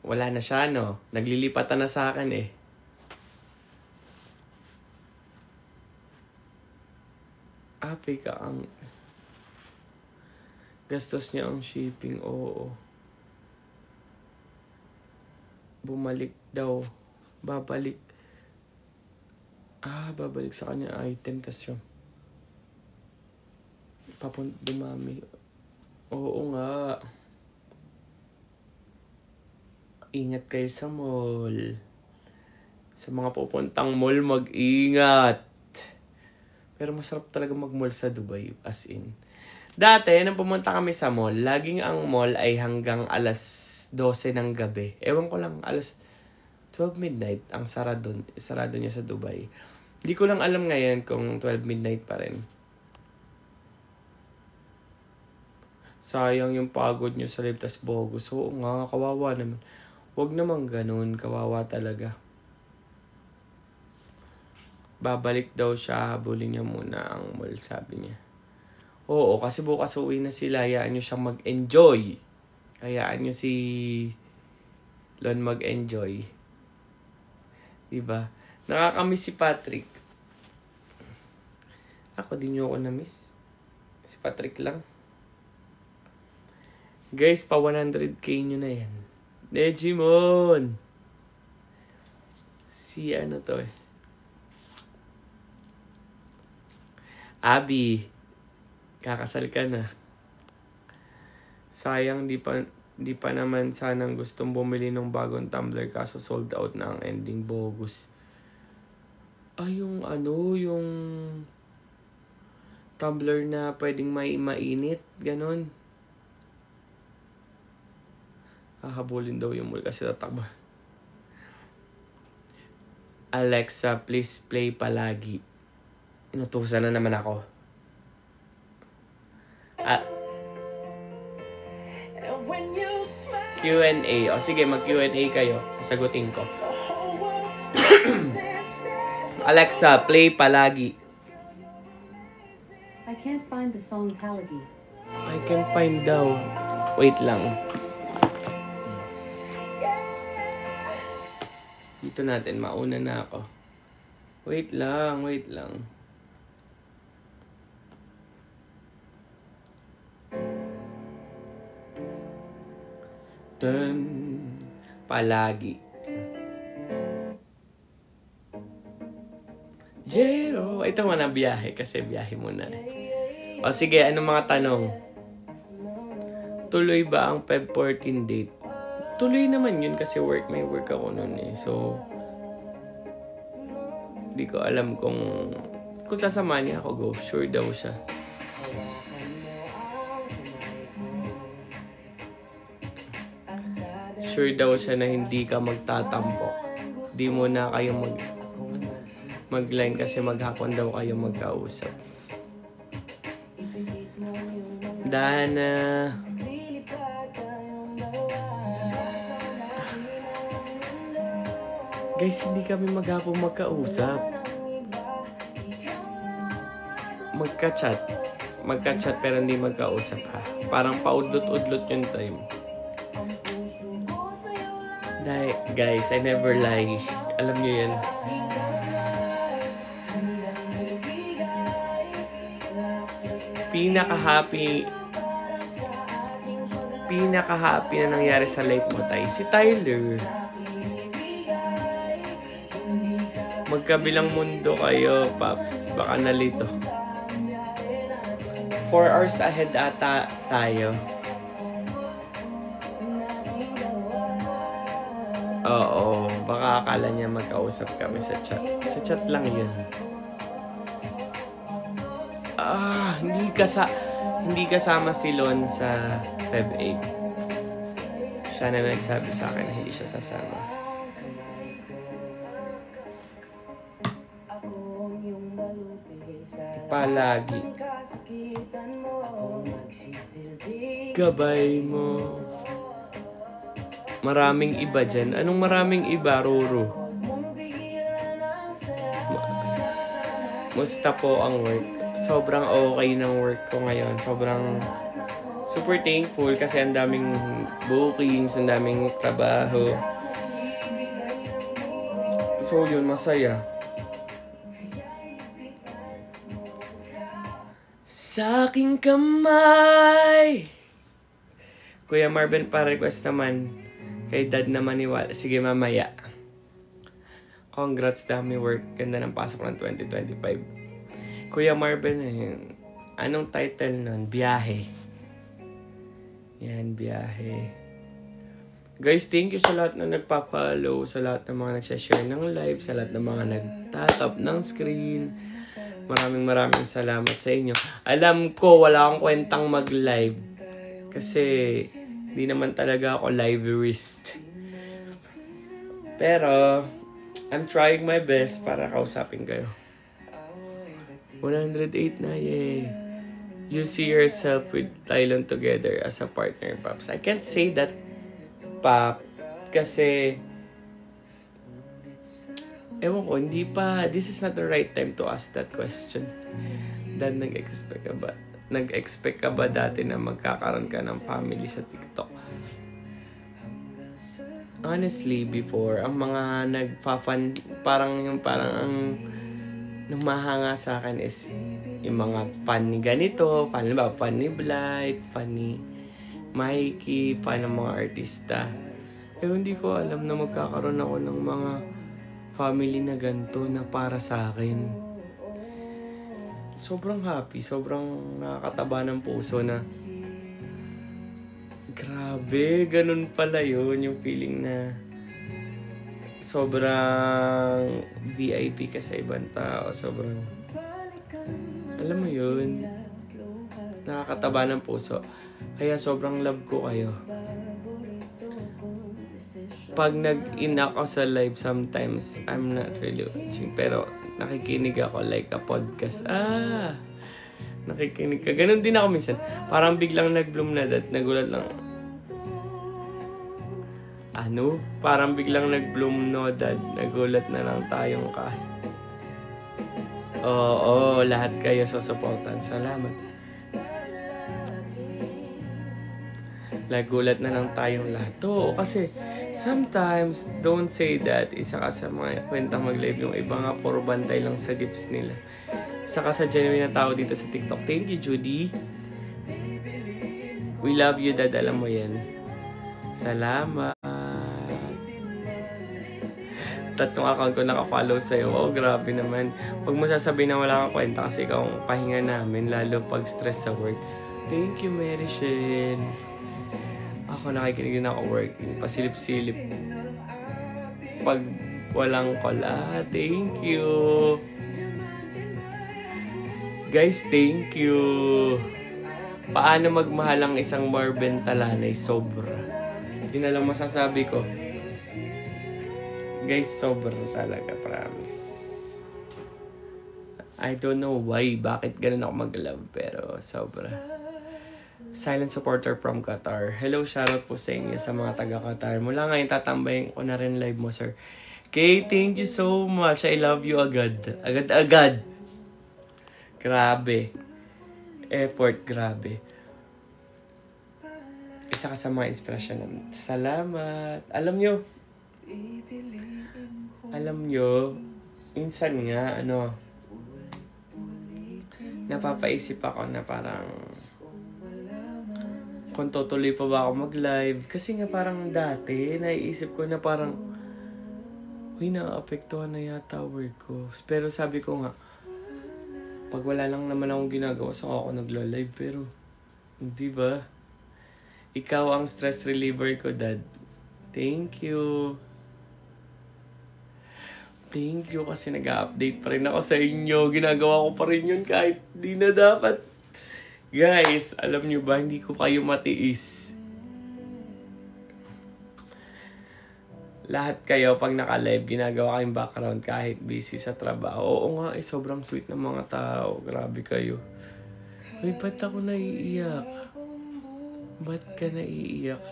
Wala na siya, no? Naglilipatan na sa akin, eh. Api ka ang... Gastos niya ang shipping, oo. Bumalik daw. Babalik sa kanya item, tas yung dumami. Oo nga. Ingat kayo sa mall. Sa mga pupuntang mall, mag-ingat. Pero masarap talaga mag-mall sa Dubai, as in. Dati, nang pumunta kami sa mall, laging ang mall ay hanggang alas 12 ng gabi. Ewan ko lang, alas 12 midnight ang sarado niya sa Dubai. Hindi ko lang alam ngayon kung 12 midnight pa rin. Sayang yung pagod niyo sa live, tas bogus. Oo nga, kawawa naman. Huwag naman ganun, kawawa talaga. Babalik daw siya, habulin niya muna ang mall, sabi niya. Oo, kasi bukas uwi na sila, hayaan niyo siyang mag-enjoy. Hayaan niyo si Lon mag-enjoy. Diba? Nakakamiss si Patrick. Ako din niyo ako na-miss. Si Patrick lang. Guys, pa 100k nyo na yan. Nejimon! Si ano to eh. Abby. Kakasal ka na. Sayang di pa naman sanang gustong bumili ng bagong tumbler kaso sold out na ang ending, bogus. Yung tumbler na pwedeng mainit, ganon. Hahabulin daw yung mall kasi tatakba. Alexa, please play palagi. Inutusan na naman ako. Q&A. O sige, mag-Q&A kayo. Sagutin ko. Alexa, play Palagi. I can't find the song Palagi. I can find daw. Wait lang. Dito natin, mauna na ako. Wait lang. Dun, Palagi. Jero, ito man ang biyahe kasi biyahe muna. O sige, anong mga tanong? Tuloy ba ang Feb 14 date? Tuloy naman yun kasi may work ako noon eh. So, hindi ko alam kung sasamahan niya ako, go. Sure daw siya. Sure daw siya na hindi ka magtatampo. Di mo na kayo mag-line kasi maghapon daw kayo magkausap. Dana. Guys, hindi kami maghapon magkausap. Magka-chat pero hindi magkausap ha. Parang paudlot-udlot yung time. Guys, I never lie. Alam niyo yan. Pinaka-happy na nangyari sa life mo, Tay. Si Tyler. Magkabilang mundo kayo, Paps. Baka nalito. 4 hours ahead ata tayo. Oo, baka akala niya magkausap kami sa chat. Sa chat lang yun. Hindi kasama si Lon sa Feb 8. Siya na nagsabi sa akin na hindi siya sasama. Palagi. Gabay mo. Maraming iba dyan. Anong maraming iba, Roro? Musta po ang work? Sobrang okay ng work ko ngayon. Sobrang super thankful kasi ang daming bookings, ang daming trabaho. So yun, masaya. Sa aking kamay. Kuya Marvin, pa-request naman. Kay Dad na maniwala. Sige, mamaya. Congrats, dami work. Ganda ng pasok ng 2025. Kuya Marvin, anong title nun? Biyahe. Yan, biyahe. Guys, thank you sa lahat na nagpa-follow, sa lahat ng mga nagsashare ng live, sa lahat ng mga nagtatap ng screen. Maraming salamat sa inyo. Alam ko, wala akong kwentang mag-live. Kasi, di naman talaga ako liveist. Pero, I'm trying my best para kausapin kayo. 108 na, yay. You see yourself with Tylon together as a partner, Paps. I can't say that, Pap, kasi ewan ko, hindi pa, this is not the right time to ask that question. Dan, nag-expect ka ba dati na magkakaroon ka ng family sa TikTok? Honestly, before, ang mga nagpa-fan, parang ang numahanga sa akin is yung mga fan ni ganito, fan ni Blight, fan ni Mikey, fan ng mga artista. Pero hindi ko alam na magkakaroon ako ng mga family na ganito na para sa akin. Sobrang happy, sobrang nakakataba ng puso na grabe, ganun pala yun, yung feeling na sobrang VIP ka sa ibang tao, sobrang, alam mo yun, nakakataba ng puso. Kaya sobrang love ko kayo. Pag nag-in ako sa live, sometimes I'm not really watching, pero nakikinig ako like a podcast. Nakikinig ka. Ganun din ako minsan. Parang biglang nag-bloom na that. Nagulat lang. Ano? Parang biglang nag-bloom no, Dad. Nagulat na lang tayong kahit. Oo, lahat kayo susuportan. Salamat. Nagulat na lang tayong lahat. Oo, kasi sometimes, don't say that. Isa ka sa mga kwenta mag-live. Yung iba nga, puro bantay lang sa gifts nila. Isa ka sa genuine na tao dito sa TikTok. Thank you, Judy. We love you, Dad. Alam mo yan. Salamat. Tatlong account ko nakafollow sa'yo. Oh, grabe naman. Huwag mo sasabihin na wala kang kwenta kasi ikaw ang pahinga namin, lalo pag stress sa work. Thank you, Mary Shane. Ako nakikinig din ako working. Pasilip-silip. Pag walang call. Thank you. Guys, thank you. Paano magmahal ang isang Marben Talanay? Sobra. Hindi na lang masasabi ko. Guys, sobra talaga, promise. I don't know why, bakit ganun ako mag-love, pero sobra. Silent supporter from Qatar. Hello, shoutout po sa inyo sa mga taga-Qatar. Mula ngayon, tatambayin ko na rin live mo, sir. Okay, thank you so much. I love you agad. Agad-agad. Grabe. Effort, grabe. Isa ka sa mga inspirasyon namin. Salamat. Alam nyo, minsan nga, napapaisip ako na parang, kung tutuloy pa ba ako mag-live. Kasi nga parang dati, naiisip ko na parang, uy, naapektuhan na yata work ko. Pero sabi ko nga, pag wala lang naman akong ginagawa, saka ako nagla-live. Pero, hindi ba? Ikaw ang stress reliever ko, Dad. Thank you. Thank you kasi nag-update pa rin ako sa inyo. Ginagawa ko pa rin yun kahit di na dapat. Guys, alam nyo ba, hindi ko kayo matiis. Lahat kayo, pag naka-live, ginagawa kayong background kahit busy sa trabaho. Oo nga, sobrang sweet ng mga tao. Grabe kayo. Uy, ba't ako naiiyak? Ba't ka naiiyak?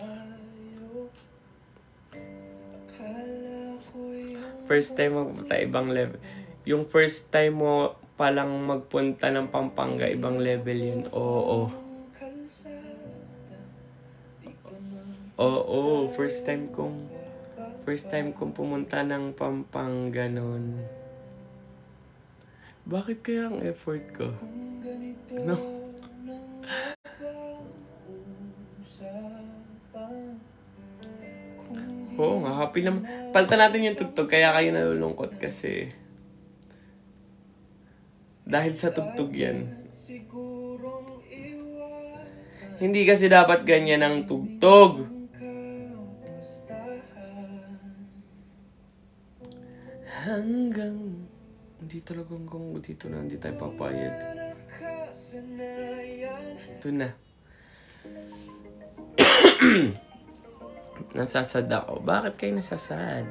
First time magpunta ibang level. Yung first time mo palang magpunta ng Pampanga, ibang level yun. Oo. Oo, first time kong pumunta ng Pampanga nun. Bakit kaya ang effort ko? No? Oo nga, happy naman. Palta natin yung tugtog, kaya kayo nalulungkot kasi dahil sa tugtog yan. Hindi kasi dapat ganyan ang tugtog. Hanggang hindi talaga hanggang dito na, hindi tayo papayag. Ito na. Nasasad ako. Bakit kayo nasasad?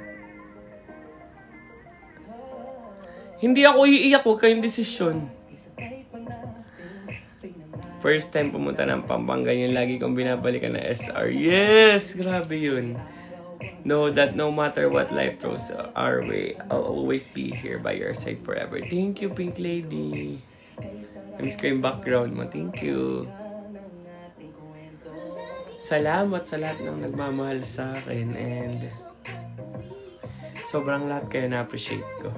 Hindi ako iiyak. Huwag kayong desisyon. First time pumunta ng Pampanga, yun lagi kong binabalikan na SR. Yes! Grabe yun. Know that no matter what life throws our way, I'll always be here by your side forever. Thank you, Pink Lady. Namiss ko yung background mo. Thank you. Salamat sa lahat ng nagmamahal sa akin and sobrang lahat kayo na-appreciate ko.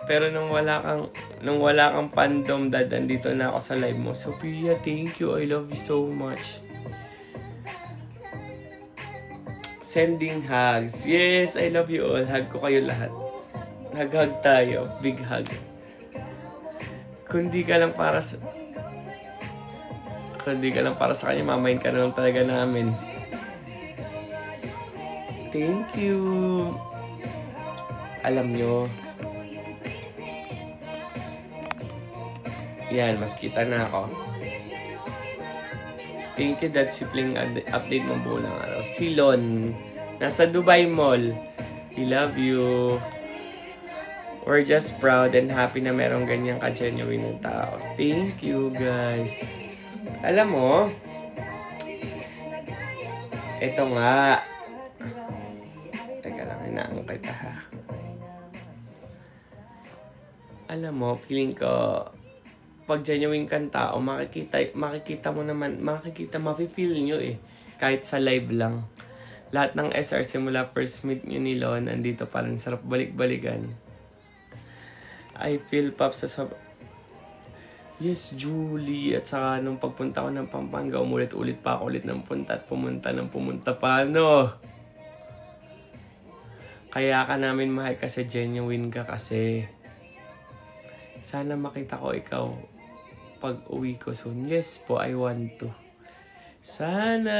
Pero nung wala kang fandom, Dad, andito na ako sa live mo. Sophia, thank you. I love you so much. Sending hugs. Yes, I love you all. Hug ko kayo lahat. Hug tayo. Big hug. Kundi ka lang para sa kanya, mamayin ka na lang talaga namin. Thank you. Alam nyo. Yan, mas kita na ako. Thank you, Dad. Sipling update mo buo ng araw. Silon. Nasa Dubai Mall. We love you. We're just proud and happy na merong ganyang ka-genuine ng tao. Thank you, guys. Alam mo, Ito nga. Teka lang, hinaan kita ha. Alam mo, feeling ko, pag genuine kang tao, makikita mo naman, mafe-feel nyo eh. Kahit sa live lang. Lahat ng SR simula first meet nyo ni Lon, andito pa rin. Sarap balik-balikan. I feel Pops sa yes, Julie. At saka nung pagpunta ko ng Pampanga, umulit-ulit pa ako ulit ng punta at pumunta pa. Ano? Kaya ka namin mahal kasi genuine ka kasi. Sana makita ko ikaw pag uwi ko soon. Yes po, I want to. Sana.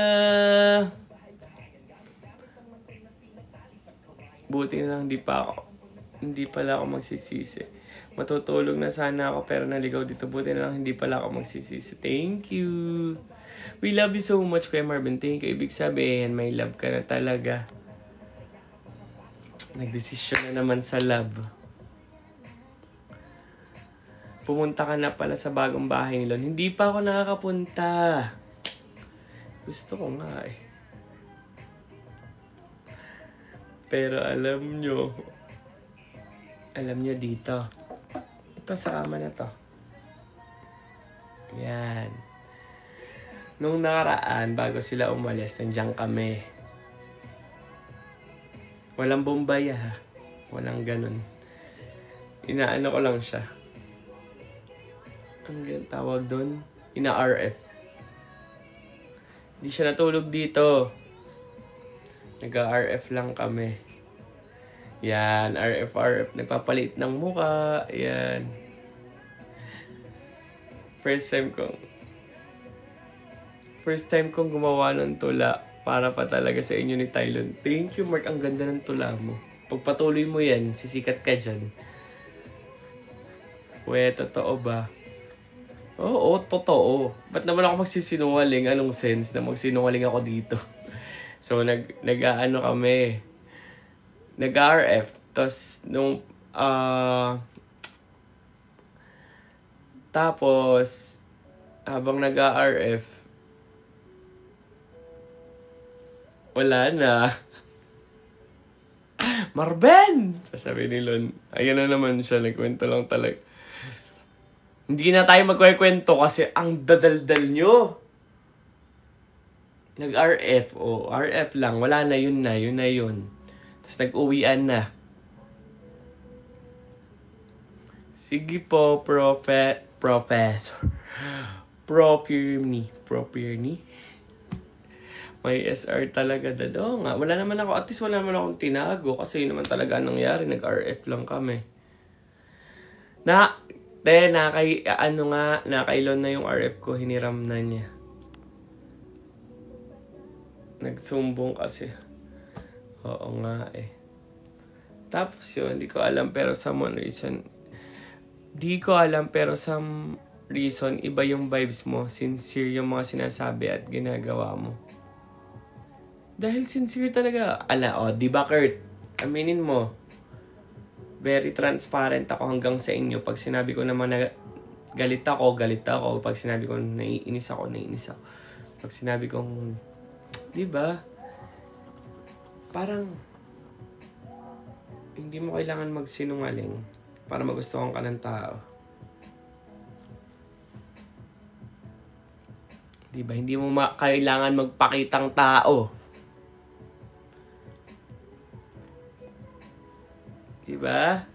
Buti na lang hindi pala ako magsisisi. Matutulog na sana ako pero naligaw dito. Buti na lang hindi pala ako magsisisi. Thank you. We love you so much, Kuya Marvin. Thank you. Ibig sabihin, may love ka na talaga. Nagdesisyon na naman sa love. Pumunta ka na pala sa bagong bahay ni Lon. Hindi pa ako nakakapunta. Gusto ko nga eh. Pero alam nyo dito. Ito sa kama na to. Yan. Nung nakaraan, bago sila umalis, nandiyan kami. Walang bombaya ha. Walang ganun. Inaano ko lang siya. Ang tawag doon? Ina-RF. Hindi siya natulog dito. Nag-RF lang kami. Yan, RF. Nagpapalit ng muka. Yan. First time kong gumawa ng tula para pa talaga sa inyo ni Tylon. Thank you, Mark. Ang ganda ng tula mo. Pagpatuloy mo yan, sisikat ka dyan. Totoo ba? Oo, totoo. Ba't naman ako magsisinungaling? Anong sense na magsinungaling ako dito? So, nag-ano kami. Nag-RF. Tapos, tapos, habang nag-RF, wala na. Marben! Sasabi ni Lon. Ayan na naman siya. Nagkwento lang talaga. Hindi na tayo magkwekwento kasi ang dadaldal nyo. Nag-RF. RF lang. Wala na, yun na. Tapos nag-uwian na. Sige po, Professor. Propierny. May SR talaga dado nga. Wala naman akong tinago kasi yun naman talaga nangyari. Nag-RF lang kami. Nakailon na yung RF ko, hiniram na niya. Nagsumbong kasi. Oo nga eh. Tapos yun, di ko alam pero some reason, iba yung vibes mo. Sincere yung mga sinasabi at ginagawa mo. Dahil sincere talaga. Di ba Kurt? Aminin mo. Very transparent ako hanggang sa inyo. Pag sinabi ko naman na galit ako. Pag sinabi ko naiinis ako. Pag sinabi kong, di ba? Parang, hindi mo kailangan magsinungaling para magustuhan ka ng tao. Di ba? Hindi mo kailangan magpakitang tao. Diba?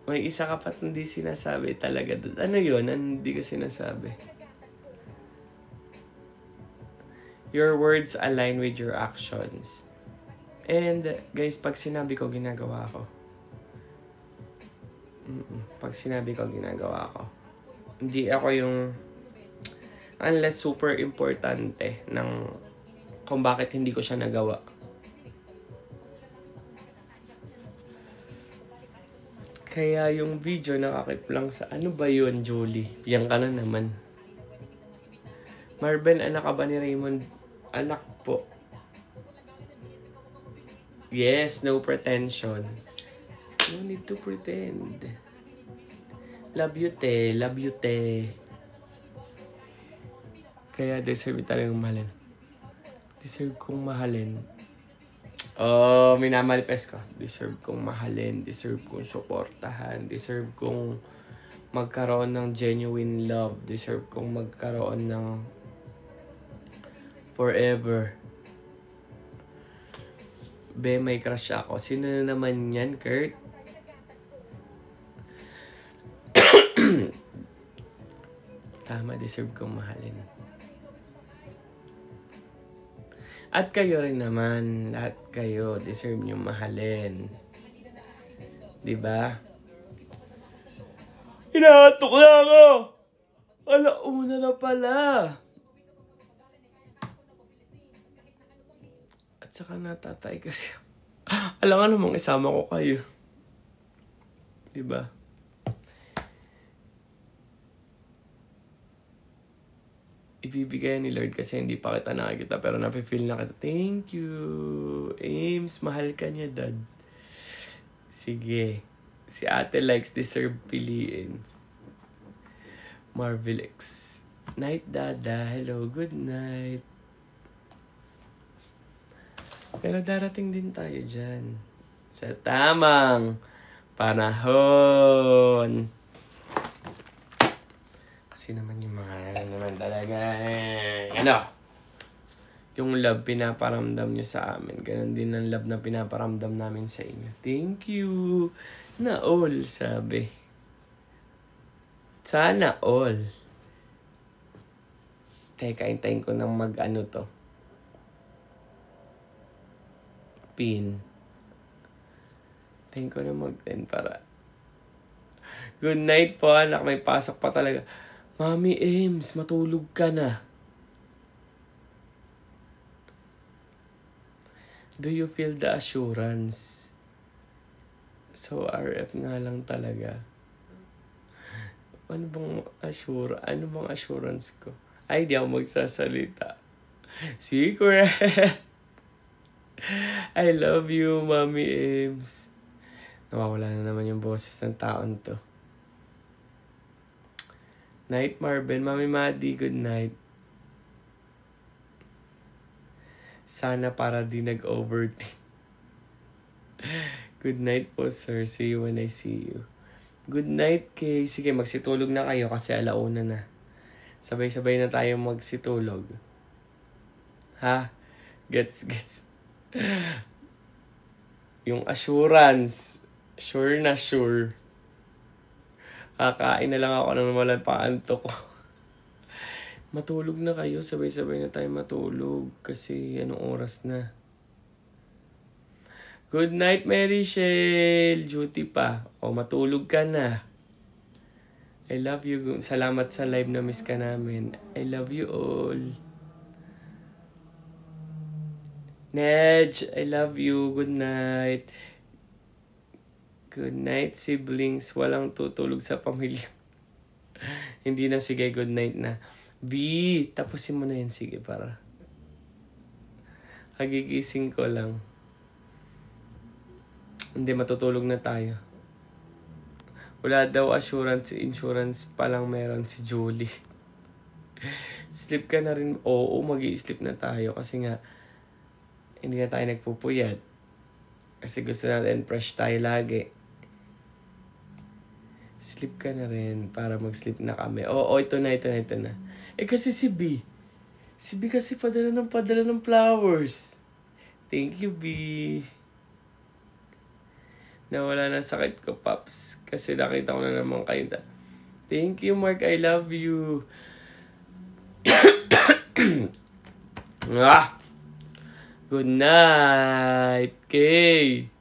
May isa ka pa't hindi sinasabi talaga. Ano yun? Hindi ka sinasabi? Your words align with your actions. And guys, pag sinabi ko, ginagawa ko. Pag sinabi ko, ginagawa ko. Hindi ako yung unless super importante ng kung bakit hindi ko siya nagawa. Kaya yung video nakakip lang sa ano ba yun, Julie? Yan ka na naman. Marben, anak ka ba ni Raymond? Anak po. Yes, no pretension. No need to pretend. Love you, te. Kaya deserve talagang mahalin. Deserve kong mahalin. Oh, minamanifest ko. Deserve kong mahalin. Deserve kong suportahan. Deserve kong magkaroon ng genuine love. Deserve kong magkaroon ng forever. Be, may crush ako. Sino na naman yan, Kurt? Tama, deserve kong mahalin. At kayo rin naman, lahat kayo, deserve nyo mahalin. Diba? Hinahatok na ako! Alauna na pala! At saka natatay kasi. Alam nga namang isama ko kayo. Diba? Ibibigay ni Lord kasi hindi pa kita nakikita pero nafe-feel na kita. Thank you. Ames, mahal ka niya, Dad. Sige. Si ate likes deserve piliin. Marvelix. Night, Dada. Hello, good night. Pero darating din tayo dyan. Sa tamang panahon. Kasi naman yung mga naman talaga yung love pinaparamdam nyo sa amin. Ganon din ang love na pinaparamdam namin sa inyo. Thank you. Na all, sabi. Sana all. Teka, hintayin ko ng mag-ano to. Pin. Hintayin ko na mag-10 para. Good night po, anak. May pasok pa talaga. Mami Ames, matulog ka na. Do you feel the assurance? So, RF nga lang talaga. Ano bang assurance ko? Ay, di ako magsasalita. Secret! I love you, Mami Ames. Nawawala na naman yung boses ng taon to. Night, Marvin. Mami Maddie, good night. Sana para di nag-overthink. Good night po, sir. See you when I see you. Good night, Kay. Sige, magsitulog na kayo kasi alauna na. Sabay-sabay na tayo magsitulog. Ha? Gets. Yung assurance. Sure na sure. Kakain na lang ako nang walang paantok ko. Matulog na kayo. Sabay-sabay na tayo matulog. Kasi anong oras na. Good night, Mary Shell. Duty pa. O, matulog ka na. I love you. Salamat sa live na miss ka namin. I love you all. Nedge, I love you. Good night. Good night, siblings. Walang tutulog sa pamilya. Hindi na, sige, good night na. B, tapusin mo na yan, sige, para. Hagigising ko lang. Hindi, matutulog na tayo. Wala daw insurance pa lang meron si Julie. Sleep ka na rin. Oo, mag-i-sleep na tayo kasi nga, hindi na tayo nagpupuyat. Kasi gusto natin fresh tayo lagi. Sleep ka na rin para mag-sleep na kami. Oo, ito na. Eh kasi si B. Si B kasi padala ng flowers. Thank you, B. Nawala na sakit ko, Paps. Kasi nakita ko na naman kayo. Thank you, Mark. I love you. Good night, Kay.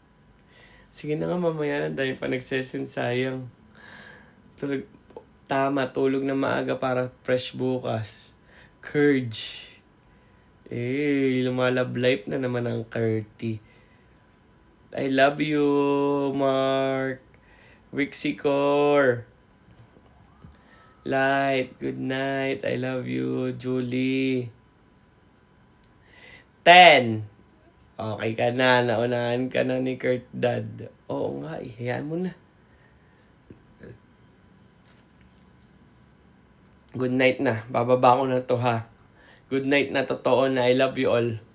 Sige na nga, mamaya na dahil pa nagsesensayang. Tama, tulog na maaga para fresh bukas. Courage. Lumalab life na naman ang Curty. I love you, Mark. Wixicor. Light, good night. I love you, Julie. 10. Okay ka na. Naunahan ka na ni Kurt, Dad. Oo nga, hayaan mo na. Good night na. Bababa ko na to, ha. Good night na totoo na. I love you all.